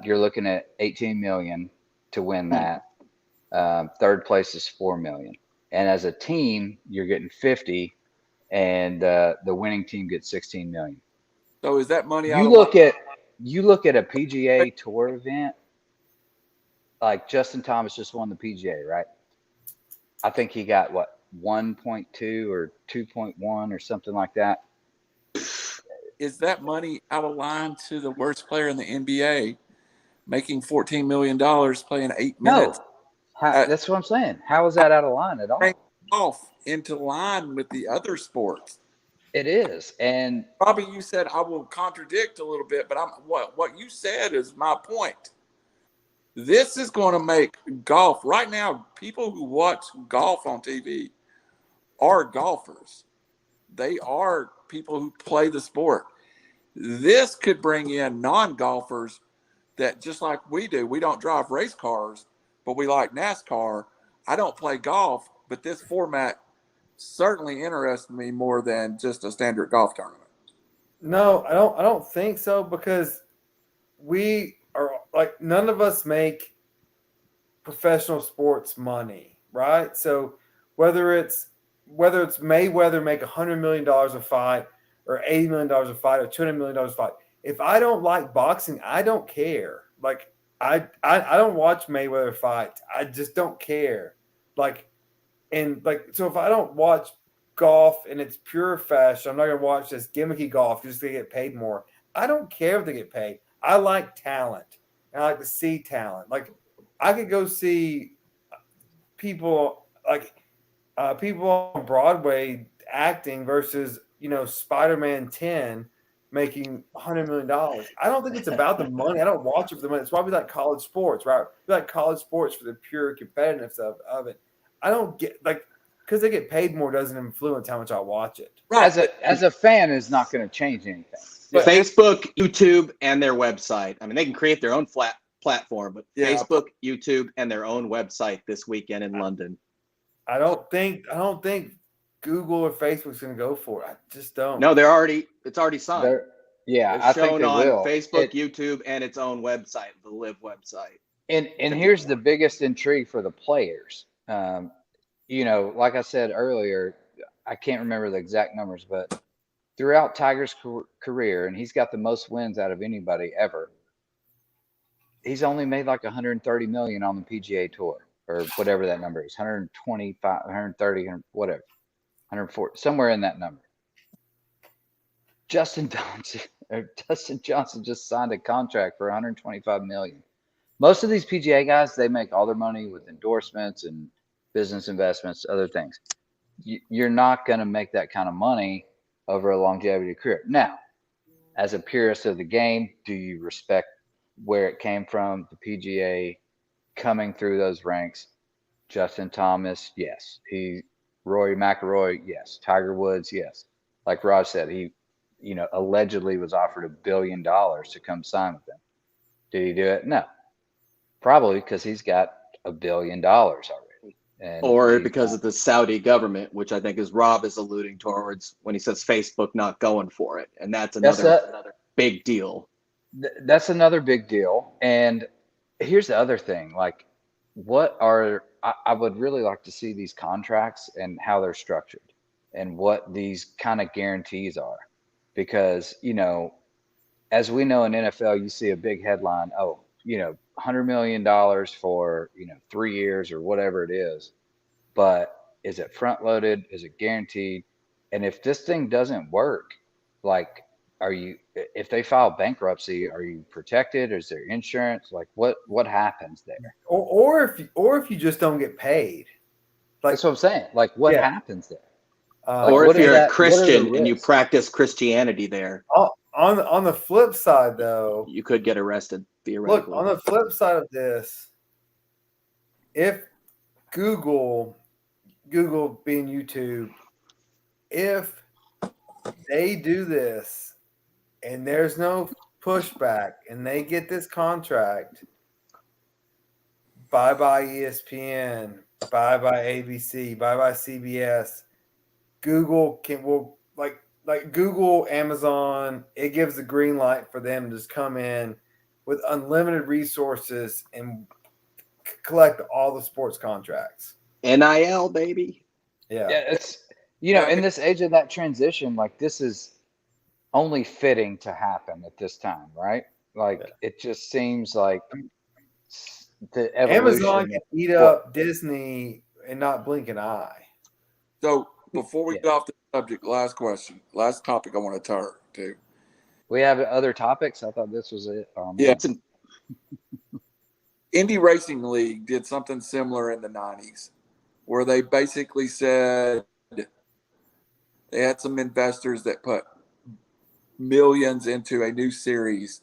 You're looking at 18 million to win that. Third place is 4 million, and as a team, you're getting 50, and the winning team gets 16 million. So is that money out You of look at a PGA Tour event, like Justin Thomas just won the PGA, right? I think he got what, 1.2 or 2.1 or something like that. Is that money out of line to the worst player in the NBA making $14 million playing 8 minutes? No, that's what I'm saying. How is that out of line at all? Off into line with the other sports. It is. And Robbie, you said I will contradict a little bit, but what you said is my point. This is going to make golf right now. People who watch golf on TV are golfers. They are people who play the sport. This could bring in non-golfers that, just like we do, we don't drive race cars, but we like NASCAR. I don't play golf, but this format certainly interests me more than just a standard golf tournament. No, I don't think so, because we are like, none of us make professional sports money, right? So whether it's Mayweather make $100 million a fight, or $80 million a fight, or $200 million a fight, if I don't like boxing, I don't care. Like I don't watch Mayweather fights. I just don't care. So if I don't watch golf in its pure fashion, I'm not gonna watch this gimmicky golf just to get paid more. I don't care if they get paid. I like talent, and I like to see talent. Like, I could go see people people on Broadway acting versus Spider-Man 10 making $100 million. I don't think it's about the money. I don't watch it for the money. It's why we like college sports, right? We like college sports for the pure competitiveness of it. I don't get, because they get paid more doesn't influence how much I watch it. Right. As a fan, is not going to change anything. But Facebook, YouTube, and their website. I mean, they can create their own platform, but Facebook, YouTube, and their own website this weekend in London. I don't think Google or Facebook's going to go for it. I just don't. No, it's already signed. I think they on will. Facebook, YouTube, and its own website, the Live website. And here's the biggest intrigue for the players. Like I said earlier, I can't remember the exact numbers, but throughout Tiger's career, and he's got the most wins out of anybody ever, he's only made like 130 million on the PGA Tour, or whatever that number is, 125, 130, whatever, 140, somewhere in that number. Justin Johnson just signed a contract for 125 million. Most of these PGA guys, they make all their money with endorsements and business investments, other things. You're not going to make that kind of money over a longevity career. Now, as a purist of the game, do you respect where it came from, the PGA coming through those ranks? Justin Thomas, yes. Rory McIlroy, yes. Tiger Woods, yes. Like Raj said, he allegedly was offered $1 billion to come sign with them. Did he do it? No. Probably because he's got $1 billion already. Or because of the Saudi government, which I think Rob is alluding towards when he says Facebook not going for it. And that's another big deal. That's another big deal. And here's the other thing. Like, I would really like to see these contracts and how they're structured and what these kind of guarantees are. Because, as we know in NFL, you see a big headline, $100 million for 3 years or whatever it is, but is it front loaded? Is it guaranteed? And if this thing doesn't work, like, if they file bankruptcy, are you protected? Is there insurance? Like, what happens there? Or if you just don't get paid, that's what I'm saying. Like, what happens there? Or if you're a Christian and you practice Christianity there. On the flip side, though, you could get arrested theoretically. Look, on the flip side of this, if Google being YouTube, if they do this and there's no pushback and they get this contract, bye bye ESPN, bye bye ABC, bye bye CBS. Google will like Google, Amazon, it gives the green light for them to just come in with unlimited resources and collect all the sports contracts. NIL, baby. Yeah. Yeah, it's in this age of that transition, like this is only fitting to happen at this time, right? Like it just seems like the evolution. Amazon can eat up Disney and not blink an eye. So before we get off the subject, last question, last topic I want to turn to. We have other topics. I thought this was it. Yeah. Indy Racing League did something similar in the 90s where they basically said they had some investors that put millions into a new series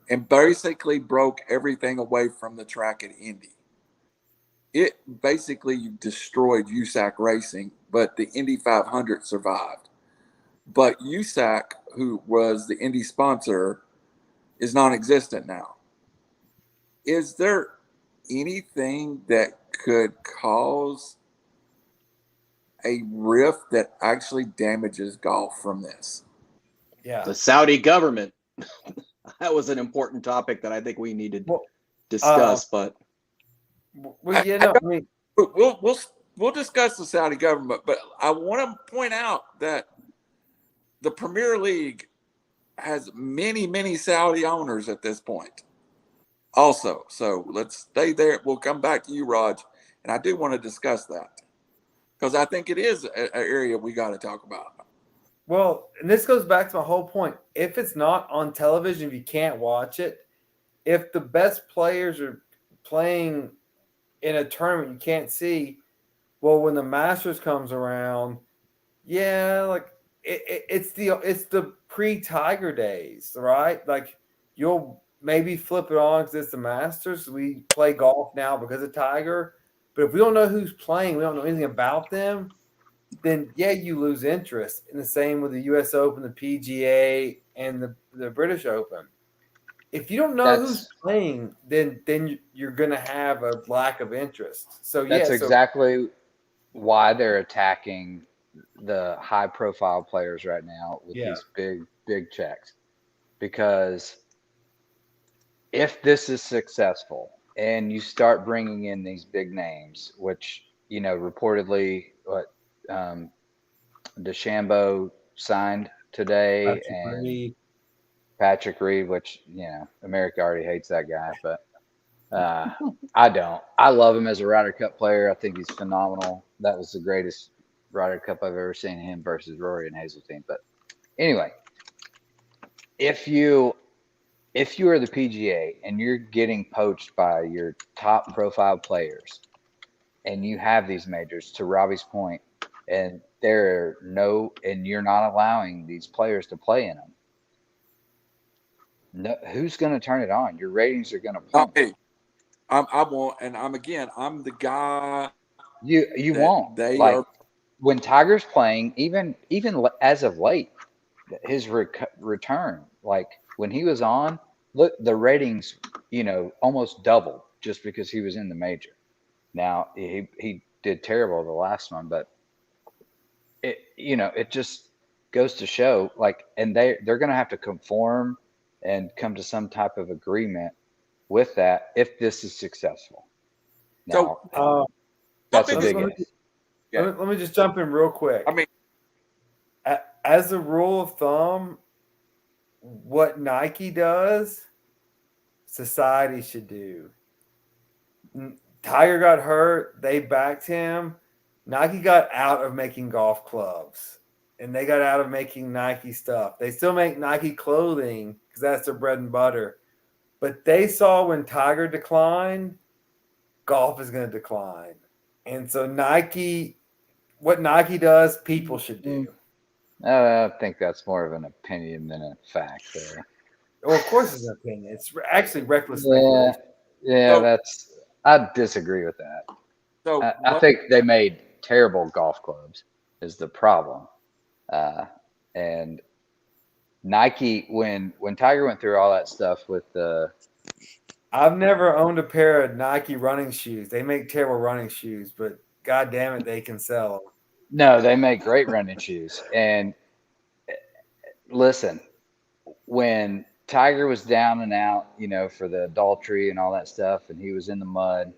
and basically broke everything away from the track at Indy. It basically destroyed USAC racing, but the Indy 500 survived. But USAC, who was the Indy sponsor, is non-existent now. Is there anything that could cause a rift that actually damages golf from this? Yeah. The Saudi government. That was an important topic that I think we need to discuss. But I mean, we'll discuss the Saudi government, but I want to point out that the Premier League has many Saudi owners at this point. Also, so let's stay there. We'll come back to you, Raj, and I do want to discuss that because I think it is an area we got to talk about. Well, and this goes back to my whole point. If it's not on television, if you can't watch it, if the best players are playing in a tournament you can't see, well, when the Masters comes around, like it's the pre-Tiger days, right? Like you'll maybe flip it on because it's the Masters. We play golf now because of Tiger, but if we don't know who's playing, we don't know anything about them, then you lose interest. And the same with the U.S. Open, the PGA, and the British Open. If you don't know who's playing, then you're going to have a lack of interest. So that's exactly why they're attacking the high-profile players right now with these big checks. Because if this is successful and you start bringing in these big names, which reportedly DeChambeau signed today, Patrick Reed, which America already hates that guy, but I don't. I love him as a Ryder Cup player. I think he's phenomenal. That was the greatest Ryder Cup I've ever seen, him versus Rory and Hazeltine. But anyway, if you are the PGA and you're getting poached by your top profile players, and you have these majors, to Robbie's point, and and you're not allowing these players to play in them. No, who's going to turn it on? Your ratings are going to plummet. Okay. I won't, and I'm the guy. You won't. When Tiger's playing, even as of late, his return, like when he was on, look, the ratings, almost doubled just because he was in the major. Now he did terrible the last one, but it just goes to show, like, and they're going to have to conform and come to some type of agreement with that if this is successful. Now, that's a big if. Let me just jump in real quick. I mean, as a rule of thumb, what Nike does, society should do. Tiger got hurt. They backed him. Nike got out of making golf clubs, and they got out of making Nike stuff. They still make Nike clothing because that's their bread and butter. But they saw when Tiger declined, golf is going to decline. And so what Nike does, people should do. I think that's more of an opinion than a fact there. Well, of course it's an opinion. It's actually reckless Yeah, speculation. I disagree with that. So I think they made terrible golf clubs is the problem. And Nike, when Tiger went through all that stuff with the, I've never owned a pair of Nike running shoes. They make terrible running shoes, but God damn it, they can sell them. no, they make great running shoes. And listen, when Tiger was down and out, for the adultery and all that stuff, and he was in the mud,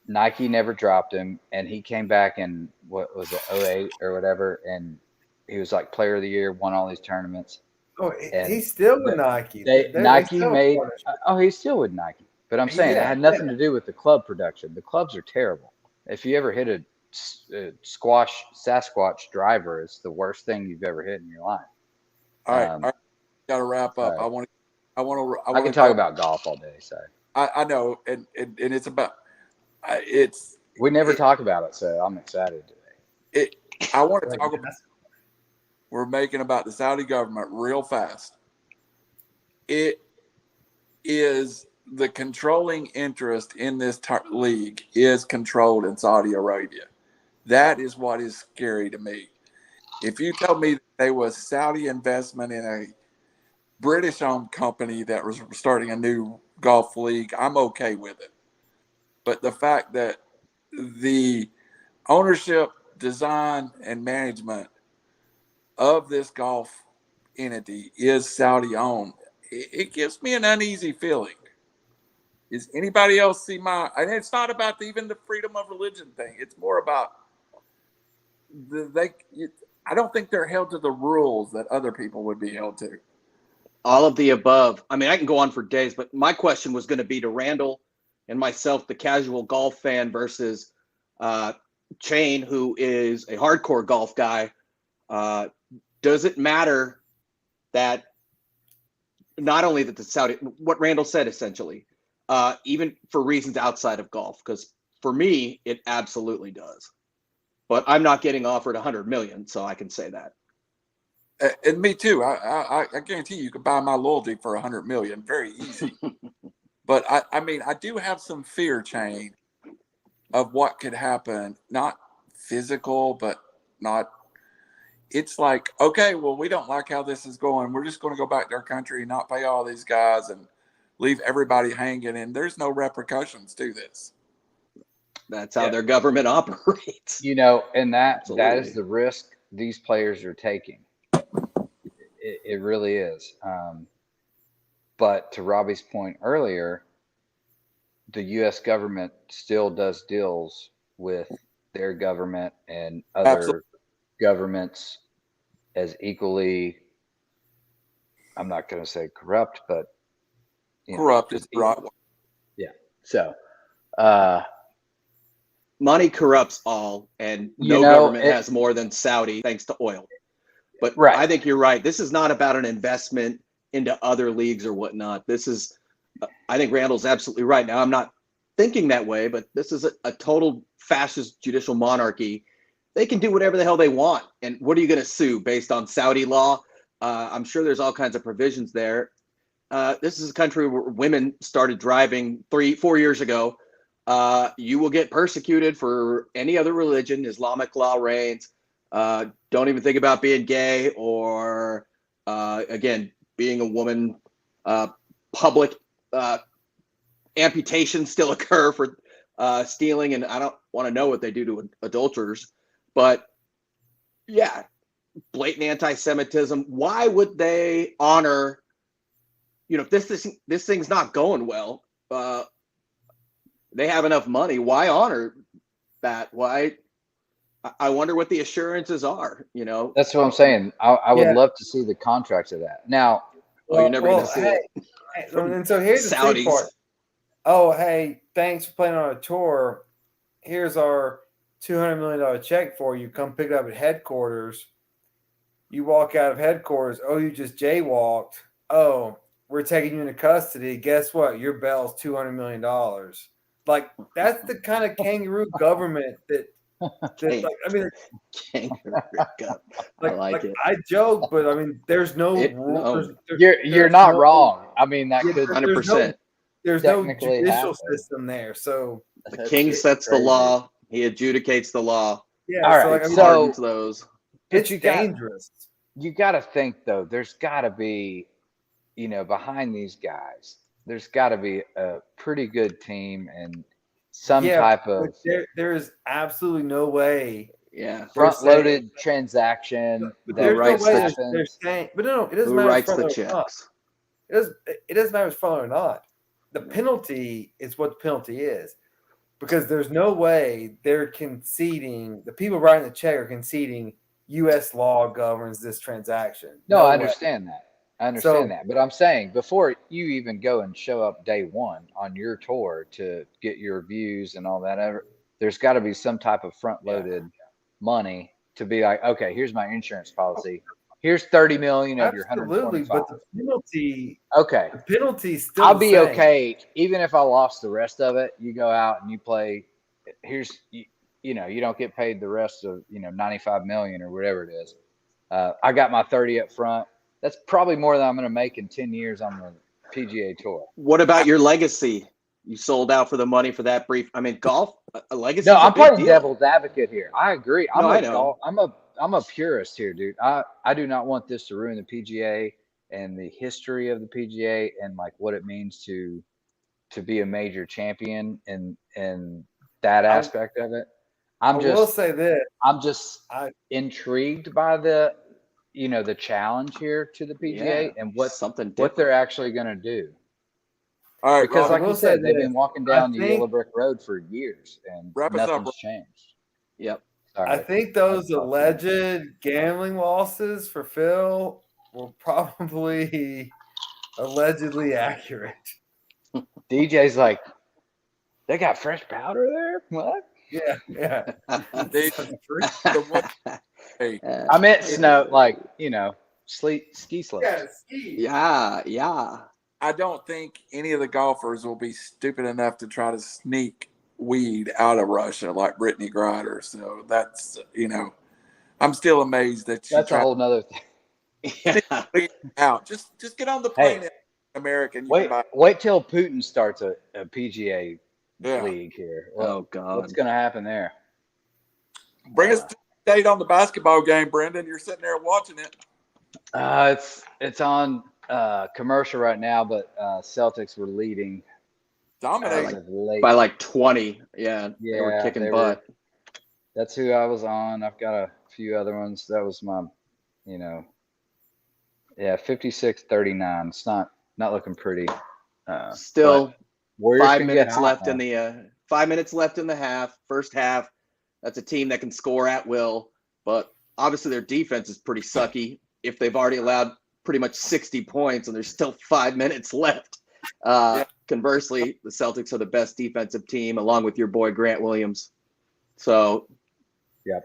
Nike never dropped him, and he came back in, what was it, '08 or whatever, and he was like player of the year, won all these tournaments. Oh, And he's still with Nike. Nike made, he's still with Nike. But I'm saying it had nothing to do with the club production. The clubs are terrible. If you ever hit a Sasquatch driver, it's the worst thing you've ever hit in your life. all right, got to wrap up. Right. I can talk about golf all day. So I know, and it's about we never talk about it, so I'm excited today. I want to talk about. We're making about the Saudi government real fast. It is the controlling interest in this league is controlled in Saudi Arabia. That is what is scary to me. If you tell me that there was Saudi investment in a British-owned company that was starting a new golf league, I'm okay with it. But the fact that the ownership, design, and management of this golf entity is Saudi owned, it gives me an uneasy feeling. Is anybody else see and it's not about even the freedom of religion thing. It's more about I don't think they're held to the rules that other people would be held to. All of the above. I mean, I can go on for days, but my question was going to be to Randall and myself, the casual golf fan, versus Chain, who is a hardcore golf guy. Does it matter that not only that the Saudi, what Randall said essentially, even for reasons outside of golf? Because for me, it absolutely does. But I'm not getting offered $100 million, so I can say that. And me too. I guarantee you could buy my loyalty for $100 million, very easy. But I mean, I do have some fear, Chain, of what could happen. Not physical, but not. It's like, okay, well, we don't like how this is going. We're just going to go back to our country and not pay all these guys and leave everybody hanging. And there's no repercussions to this. That's how their government operates. And that is the risk these players are taking. It really is. But to Robbie's point earlier, the U.S. government still does deals with their government and other governments as equally, I'm not going to say corrupt, but corrupt is the right one. Yeah. So, money corrupts all, and no government has more than Saudi, thanks to oil. But I think you're right. This is not about an investment into other leagues or whatnot. This is, I think Randall's absolutely right. Now, I'm not thinking that way, but this is a total fascist judicial monarchy. They can do whatever the hell they want. And what are you going to sue based on Saudi law? I'm sure there's all kinds of provisions there. This is a country where women started driving 4 years ago. You will get persecuted for any other religion. Islamic law reigns. Don't even think about being gay or, again, being a woman. Public amputations still occur for stealing, and I don't want to know what they do to adulterers. But yeah, blatant anti-Semitism. Why would they honor? If this thing's not going well, they have enough money. Why honor that? Why? I wonder what the assurances are. That's what I'm saying. I would love to see the contracts of that. Now, you're never going to see it. And so here's the thing part. Oh, hey, thanks for playing on a tour. Here's our $200 million check for you. Come pick it up at headquarters. You walk out of headquarters. Oh, you just jaywalked. Oh, we're taking you into custody. Guess what? Your bail's $200 million. Like, that's the kind of kangaroo government that kangaroo I like it. I joke, but I mean, there's no rules. You're not wrong. I mean, that could 100%. There's no judicial system there. So The king sets the law. He adjudicates the law. Yeah. All so right, like, I mean, so- Pardons those. it's you got dangerous. you got to think though. There's got to be, behind these guys, there's got to be a pretty good team and some type but of there is absolutely no way. Yeah. front-loaded transaction But that there's no just way they're happens. saying. But no, it doesn't Who matter if writes front the load or not. checks? It doesn't matter if it's front load or not. The penalty is what the penalty is, because there's no way they're conceding. The people writing the check are conceding U.S. law governs this transaction. No, No I way. understand that. I So- understand that. But I'm saying before you even go and show up day one on your tour to get your views and all that, there's got to be some type of front-loaded money to be like, okay, here's my insurance policy. Here's 30 million of your Absolutely, 125. but the Okay, penalty still. I'll the be same. okay even if I lost the rest of it. You go out and you play. You don't get paid the rest of 95 million or whatever it is. I got my 30 up front. That's probably more than I'm going to make in 10 years on the PGA Tour. What about your legacy? You sold out for the money for that brief. I mean, golf, a legacy. No, I'm playing devil's advocate here. I agree. I know. I'm a purist here, dude. I do not want this to ruin the PGA and the history of the PGA and like what it means to be a major champion and that aspect of it. I will say this. I'm just intrigued by the challenge here to the PGA and what they're actually going to do. All right, Because Robbie, like you said, they've been walking down the yellow brick road for years and Wrap us up, nothing's bro. changed. Yep. Sorry. I think those alleged gambling losses for Phil were probably allegedly accurate. DJ's like, they got fresh powder there? What? Yeah. Hey, I meant snow, like, ski slopes. Yeah, ski. Yeah. I don't think any of the golfers will be stupid enough to try to sneak weed out of Russia like Brittany Griner. So that's, I'm still amazed that she That's a tried whole nother thing. to sneak weed out. Just get on the plane in American. Wait till Putin starts a PGA league here. Oh, God. What's going to happen there? Bring us to the date on the basketball game, Brendan. You're sitting there watching it. It's on commercial right now, but Celtics were leading. Dominating. By like 20. Yeah. They were kicking butt. That's who I was on. I've got a few other ones. That was my, 56-39. It's not looking pretty. Still Warriors 5 can get minutes hot, left man. in the 5 minutes left in the half. First half. That's a team that can score at will, but obviously their defense is pretty sucky if they've already allowed pretty much 60 points and there's still 5 minutes left. Conversely, the Celtics are the best defensive team along with your boy Grant Williams. So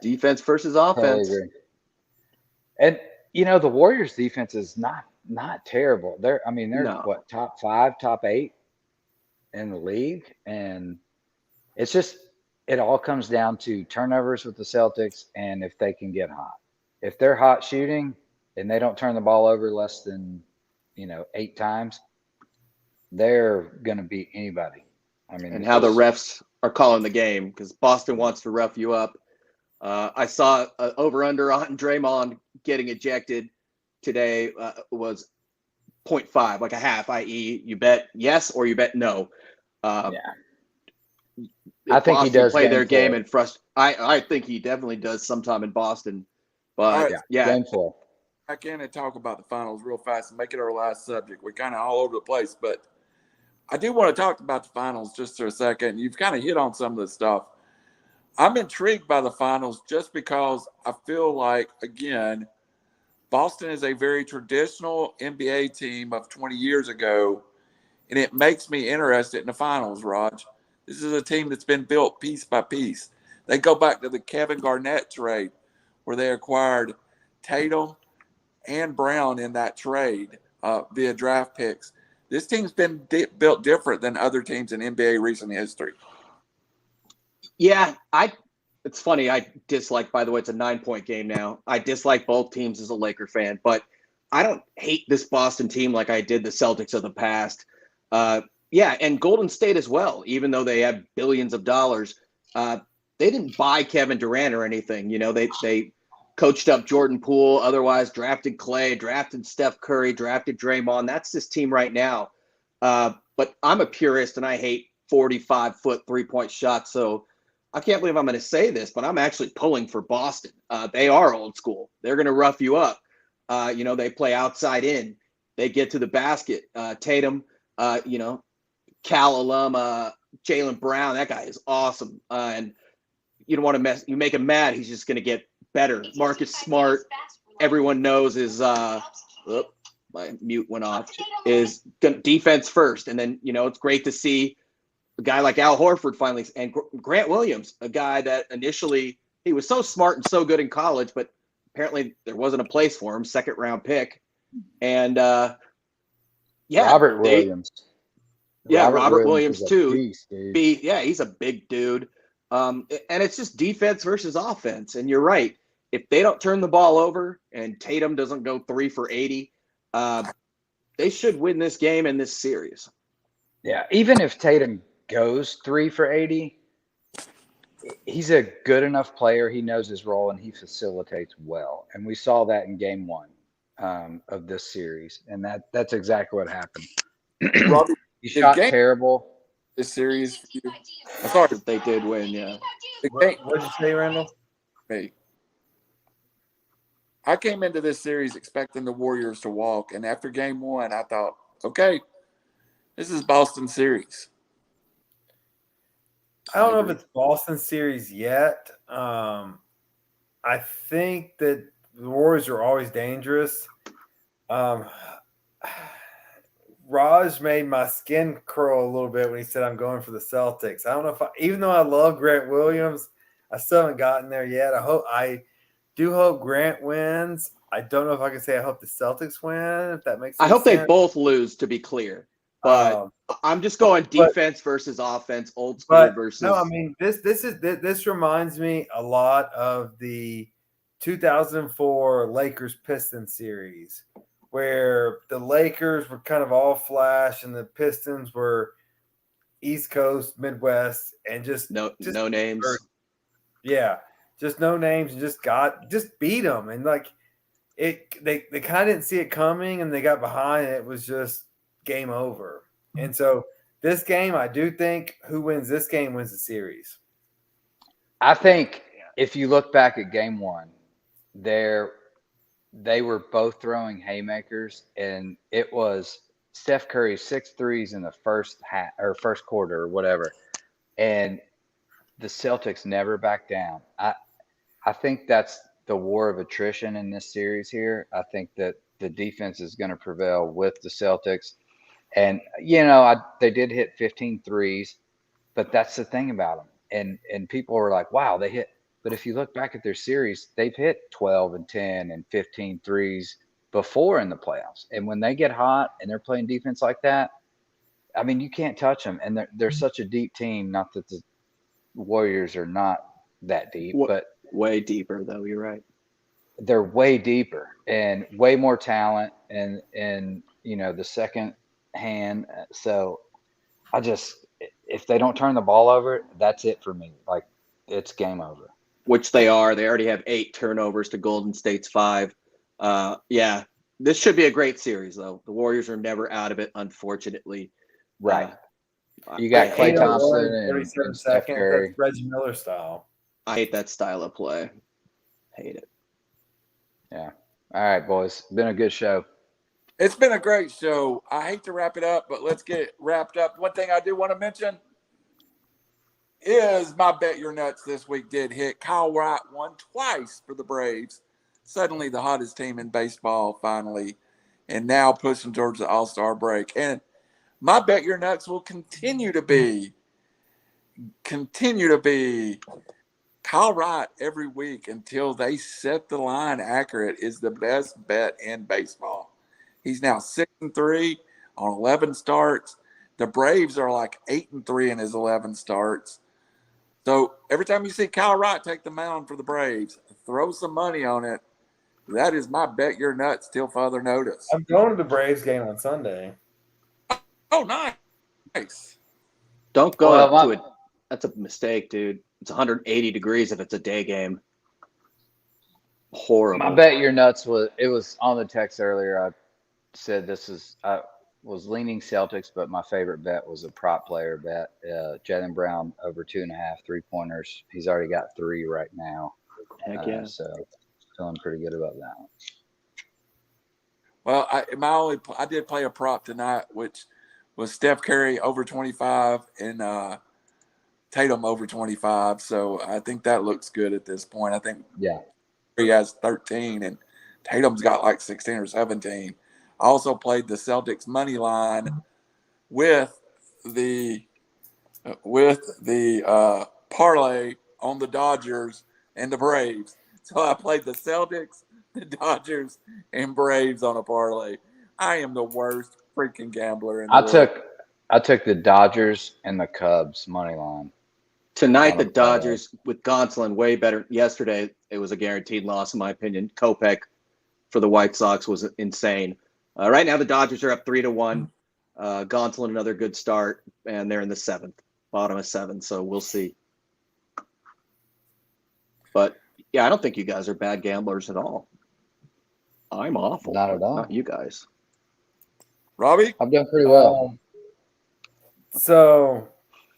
defense versus offense. Totally agree. And the Warriors defense is not terrible. They're what, top 5, top 8 in the league, and it's just it all comes down to turnovers with the Celtics and if they can get hot. If they're hot shooting and they don't turn the ball over less than 8 times, they're going to beat anybody. And how the refs are calling the game, because Boston wants to rough you up. I saw over-under on Draymond getting ejected today was 0.5, like a half, i.e. you bet yes or you bet no. I think Boston he does play their game and frustrate. I think he definitely does sometime in Boston. But game 4. Back in and talk about the finals real fast and make it our last subject. We're kind of all over the place, but I do want to talk about the finals just for a second. You've kind of hit on some of the stuff. I'm intrigued by the finals just because I feel like, again, Boston is a very traditional NBA team of 20 years ago, and it makes me interested in the finals, Raj. This is a team that's been built piece by piece. They go back to the Kevin Garnett trade where they acquired Tatum and Brown in that trade via draft picks. This team's been built different than other teams in NBA recent history. Yeah, it's funny. I dislike, by the way, it's a 9-point game now. I dislike both teams as a Laker fan, but I don't hate this Boston team like I did the Celtics of the past. Yeah, and Golden State as well, even though they have billions of dollars, they didn't buy Kevin Durant or anything. You know, they coached up Jordan Poole, otherwise drafted Clay, drafted Steph Curry, drafted Draymond. That's this team right now. But I'm a purist and I hate 45-foot three-point shots. So I can't believe I'm going to say this, but I'm actually pulling for Boston. They are old school. They're going to rough you up. You know, they play outside in. They get to the basket. Tatum, you know, Cal alum, Jaylen Brown, that guy is awesome. And you don't want to you make him mad, he's just going to get better. Marcus Smart, everyone knows is, my mute went off, is defense first. And then, you know, it's great to see a guy like Al Horford finally, and Grant Williams, a guy that initially, he was so smart and so good in college, but apparently there wasn't a place for him, second round pick. And Robert Williams. Yeah, Robert Williams too. Beast, he's a big dude. And it's just defense versus offense. And you're right. If they don't turn the ball over and Tatum doesn't go 3 for 80, they should win this game and this series. Yeah, even if Tatum goes 3 for 80, he's a good enough player. He knows his role and he facilitates well. And we saw that in game 1 of this series. And that's exactly what happened. Robbie, he shot terrible. This series for you. I thought that they did win, yeah. What did you say, Randall? Hey, I came into this series expecting the Warriors to walk, and after game 1, I thought, okay, this is Boston series. I don't know if it's Boston series yet. I think that the Warriors are always dangerous. Raj made my skin curl a little bit when he said I'm going for the Celtics. I don't know if even though I love Grant Williams, I still haven't gotten there yet. I do hope Grant wins. I don't know if I can say I hope the Celtics win, if that makes sense. I hope they both lose, to be clear. But I'm just going defense versus offense, old school versus. No, I mean this reminds me a lot of the 2004 Lakers Pistons series, where the Lakers were kind of all flash and the Pistons were East Coast, Midwest, and just no names. Yeah, just no names and just beat them. And like they kind of didn't see it coming and they got behind and it was just game over. And so this game, I do think who wins this game wins the series. I think if you look back at game 1, they were both throwing haymakers, and it was Steph Curry 6 threes in the first quarter or whatever, and the Celtics never backed down. I think that's the war of attrition in this series here. I think that the defense is going to prevail with the Celtics, and you know they did hit 15 threes, but that's the thing about them, and people were like, wow, they hit. But if you look back at their series, they've hit 12 and 10 and 15 threes before in the playoffs. And when they get hot and they're playing defense like that, I mean, you can't touch them. And they're such a deep team. Not that the Warriors are not that deep, but way deeper, though. You're right. They're way deeper and way more talent and you know, the second hand. So if they don't turn the ball over, that's it for me. Like, it's game over. Which they are. They already have 8 turnovers to Golden State's 5. Yeah, this should be a great series, though. The Warriors are never out of it, unfortunately. Right. You got Klay Thompson and Steph Curry. That's Reggie Miller style. I hate that style of play. Hate it. Yeah. All right, boys. Been a good show. It's been a great show. I hate to wrap it up, but let's get it wrapped up. One thing I do want to mention is my Bet Your Nuts this week did hit. Kyle Wright won twice for the Braves. Suddenly the hottest team in baseball finally, and now pushing towards the All-Star break. And my Bet Your Nuts will continue to be Kyle Wright every week until they set the line accurate is the best bet in baseball. He's now 6-3 on 11 starts. The Braves are like 8-3 in his 11 starts. So every time you see Kyle Wright take the mound for the Braves, throw some money on it. That is my Bet Your Nuts till further notice. I'm going to the Braves game on Sunday. Oh, nice. Nice. Don't go Well, to it. That's a mistake, dude. It's 180 degrees if it's a day game. Horrible. I bet your nuts was on the text earlier. I said I was leaning Celtics, but my favorite bet was a prop player bet. Jaylen Brown over 2.5 3-pointers. He's already got 3 right now. Heck yeah. So feeling pretty good about that one. Well, I did play a prop tonight, which was Steph Curry over 25 and Tatum over 25. So I think that looks good at this point. I think he has 13 and Tatum's got like 16 or 17. I also played the Celtics money line with the parlay on the Dodgers and the Braves. So I played the Celtics, the Dodgers, and Braves on a parlay. I am the worst freaking gambler in the world. I took the Dodgers and the Cubs money line. Tonight, the Dodgers with Gonsolin way better. Yesterday, it was a guaranteed loss, in my opinion. Kopech for the White Sox was insane. Right now, the Dodgers are up 3-1. Gonsolin, another good start, and they're in the 7th, bottom of 7. So we'll see. But yeah, I don't think you guys are bad gamblers at all. I'm awful. Not at all. Not you guys. Robbie? I've done pretty well. So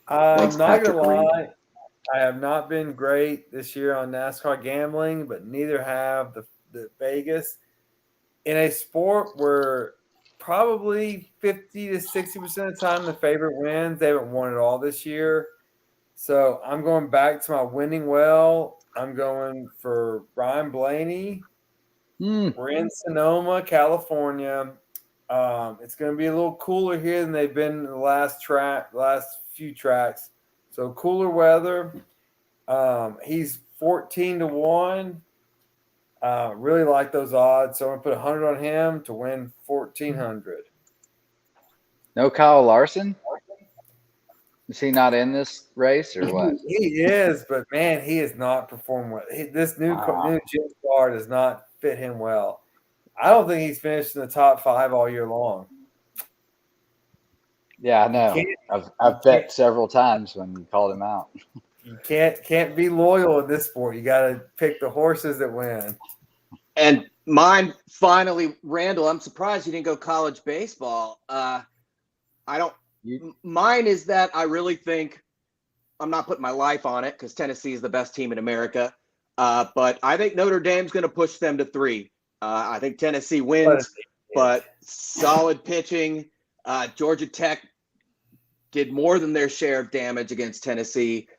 I'm Thanks, not Patrick gonna Reed. lie. I have not been great this year on NASCAR gambling, but neither have the Vegas. In a sport where probably 50 to 60% of the time the favorite wins, they haven't won it all this year. So I'm going back to my winning well. I'm going for Brian Blaney. We're in Sonoma, California. It's going to be a little cooler here than they've been in the last few tracks. So cooler weather. He's 14-1. Really like those odds. So I'm going to put 100 on him to win 1,400. No Kyle Larson? Is he not in this race or what? He is, but man, he has not performed well. This new gym car does not fit him well. I don't think he's finished in the top 5 all year long. Yeah, I know. I've bet several times when you called him out. You can't be loyal in this sport. You got to pick the horses that win. And mine finally, Randall. I'm surprised you didn't go college baseball. Mine is that I really think I'm not putting my life on it because Tennessee is the best team in America. But I think Notre Dame's going to push them to 3. I think Tennessee wins, but solid pitching. Georgia Tech did more than their share of damage against Tennessee.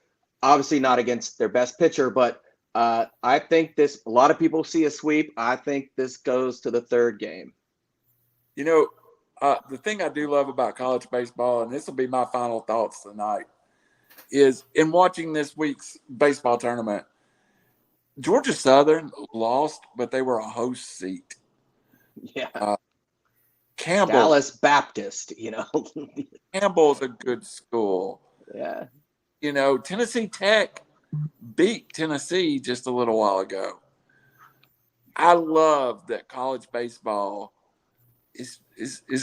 Obviously not against their best pitcher, but I think a lot of people see a sweep. I think this goes to the 3rd game. You know, the thing I do love about college baseball, and this will be my final thoughts tonight, is in watching this week's baseball tournament, Georgia Southern lost, but they were a host seat. Yeah. Campbell. Dallas Baptist, Campbell's a good school. Yeah. Tennessee Tech beat Tennessee just a little while ago. I love that college baseball is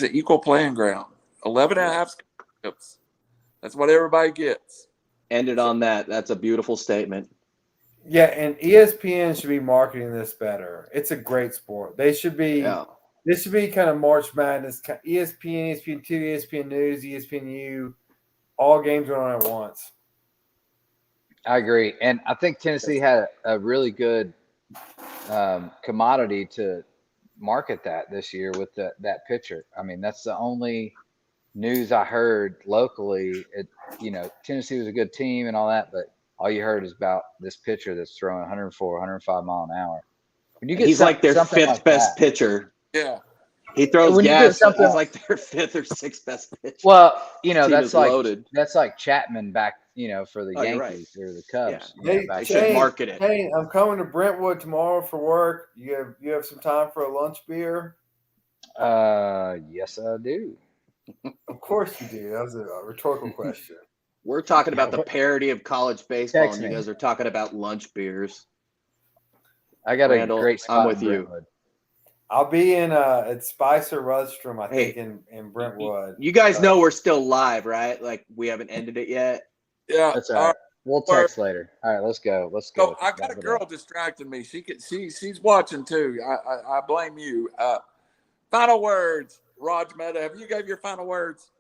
an equal playing ground. 11.5 scholarships. That's what everybody gets. Ended on that. That's a beautiful statement. Yeah, and ESPN should be marketing this better. It's a great sport. They should be. Yeah. This should be kind of March Madness. ESPN, ESPN2, ESPN News, ESPNU, all games going on at once. I agree. And I think Tennessee had a really good commodity to market that this year with that pitcher. I mean, that's the only news I heard locally. Tennessee was a good team and all that, but all you heard is about this pitcher that's throwing 104, 105 mile an hour. When you get he's like their 5th best pitcher. Yeah. He throws gas. He's like their 5th or 6th best pitcher. Well, that's like loaded. That's like Chapman back, for the Yankees right. or the Cubs. Yeah. They should market it. Hey, I'm coming to Brentwood tomorrow for work. You have some time for a lunch beer? Yes, I do. Of course you do. That was a rhetorical question. We're talking about the parody of college baseball, and you guys are talking about lunch beers. I got Randall, a great spot. I'm with you. I'll be in at Spicer Rudstrom, I Hey, think, in Brentwood. You guys know we're still live, right? Like we haven't ended it yet. Yeah. That's all right. We'll text later. All right, let's go. Let's So go. I got a girl distracting me. She's watching too. I blame you. Final words, Raj Mehta. Have you gave your final words?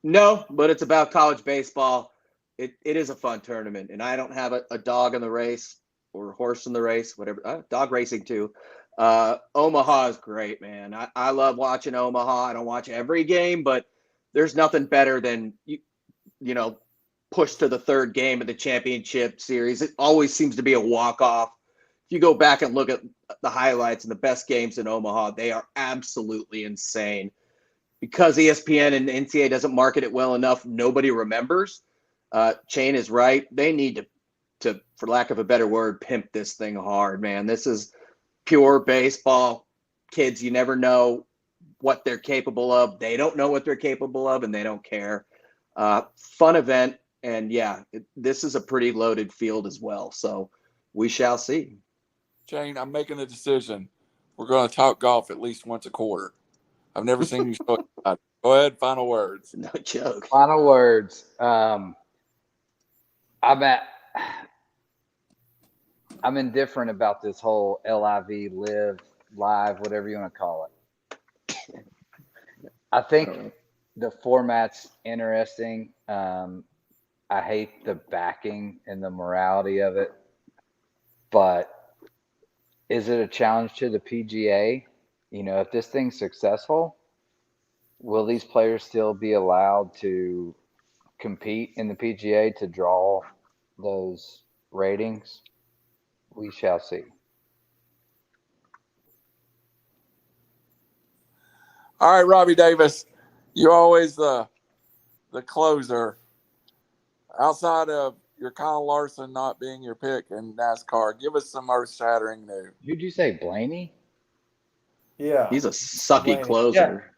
No, but it's about college baseball. It is a fun tournament, and I don't have a dog in the race or a horse in the race, whatever. Dog racing too. Omaha is great, man. I love watching Omaha. I don't watch every game, but there's nothing better than you know, push to the third game of the championship series. It always seems to be a walk-off. If you go back and look at the highlights and the best games in Omaha, they are absolutely insane. Because ESPN and NCAA doesn't market it well enough, nobody remembers. Chain is right. They need to, for lack of a better word, pimp this thing hard, man. This is pure baseball. Kids, you never know what they're capable of. They don't know what they're capable of, and they don't care. Fun event, and yeah, this is a pretty loaded field as well. So we shall see. Shane, I'm making a decision. We're going to talk golf at least once a quarter. I've never seen you so excited. Go ahead, final words. No joke. Final words. I'm indifferent about this whole LIV, live, whatever you want to call it. I think the format's interesting. I hate the backing and the morality of it, but is it a challenge to the PGA? You know, if this thing's successful, will these players still be allowed to compete in the PGA to draw those ratings? We shall see. All right, Robbie Davis, you're always the closer. Outside of your Kyle Larson not being your pick in NASCAR, give us some earth-shattering news. Who'd you say, Blaney? Yeah, He's a sucky Blaney. closer.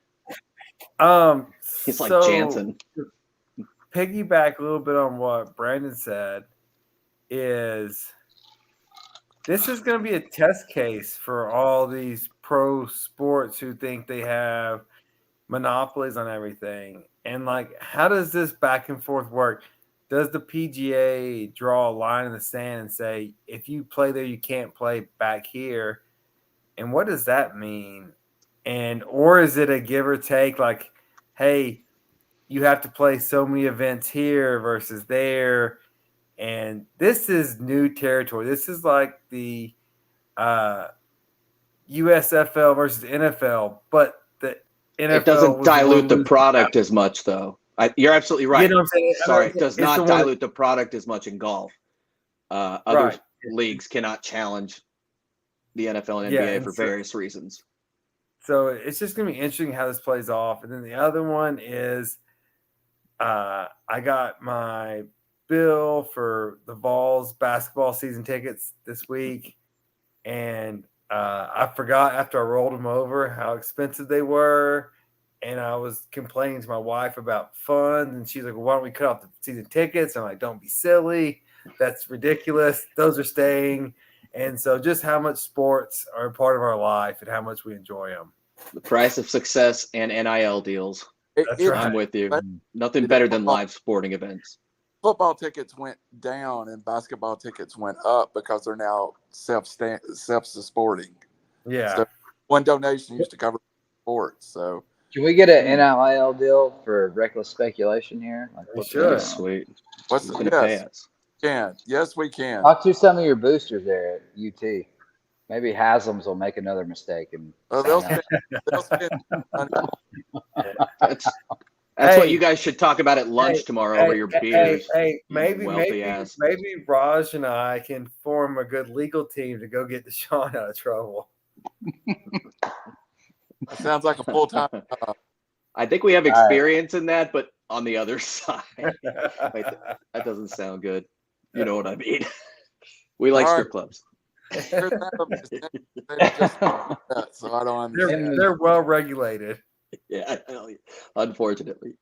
Yeah. He's like So, Jansen. piggyback a little bit on what Brandon said is this is going to be a test case for all these pro sports who think they have monopolies on everything. And like, how does this back and forth work? Does the PGA draw a line in the sand and say, if you play there, you can't play back here? And what does that mean? And, or is it a give or take, like, hey, you have to play so many events here versus there? And this is new territory. This is like the USFL versus NFL, but the NFL It doesn't was dilute the losing product as much, though. You're absolutely right. You know what I'm saying? Sorry, it does It's not the one- dilute the product as much in golf. Other Right. leagues cannot challenge the NFL and Yeah, NBA and for so- various reasons. So it's just going to be interesting how this plays off. And then the other one is I got my bill for the Vols basketball season tickets this week. And I forgot after I rolled them over how expensive they were. And I was complaining to my wife about funds. And she's like, well, why don't we cut off the season tickets? I'm like, don't be silly. That's ridiculous. Those are staying. And so just how much sports are a part of our life and how much we enjoy them. The price of success and NIL deals. That's right. I'm with you. But- Nothing better than live sporting events. Football tickets went down and basketball tickets went up because they're now self-supporting. Yeah. So one donation used to cover sports. So Can we get an NIL deal for reckless speculation here? Like, We what's should. going on? Sweet. what's Who's going to pay yes, us? can. Yes, we can. Talk to some of your boosters there at UT. Maybe Haslam's will make another mistake and They'll sign up. spend money. That's Hey. what you guys should talk about at lunch tomorrow over your beers. Maybe wealthy ass. Raj and I can form a good legal team to go get Deshaun out of trouble. That sounds like a full-time job. I think we have All right. experience in that, but on the other side. Wait, that doesn't sound good. You know what I mean. We like All strip right. clubs. Here's that, so I don't understand. They're well regulated. Yeah, unfortunately.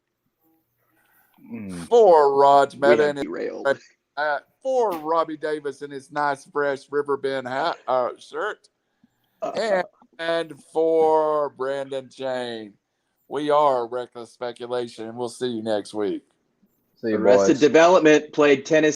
For Raj We Mehta have and his derailed. for Robbie Davis in his nice fresh Riverbend hat shirt, and And for Brandon Chain, we are Reckless Speculation, and we'll see you next week. See you, Arrested boys. Development played Tennessee.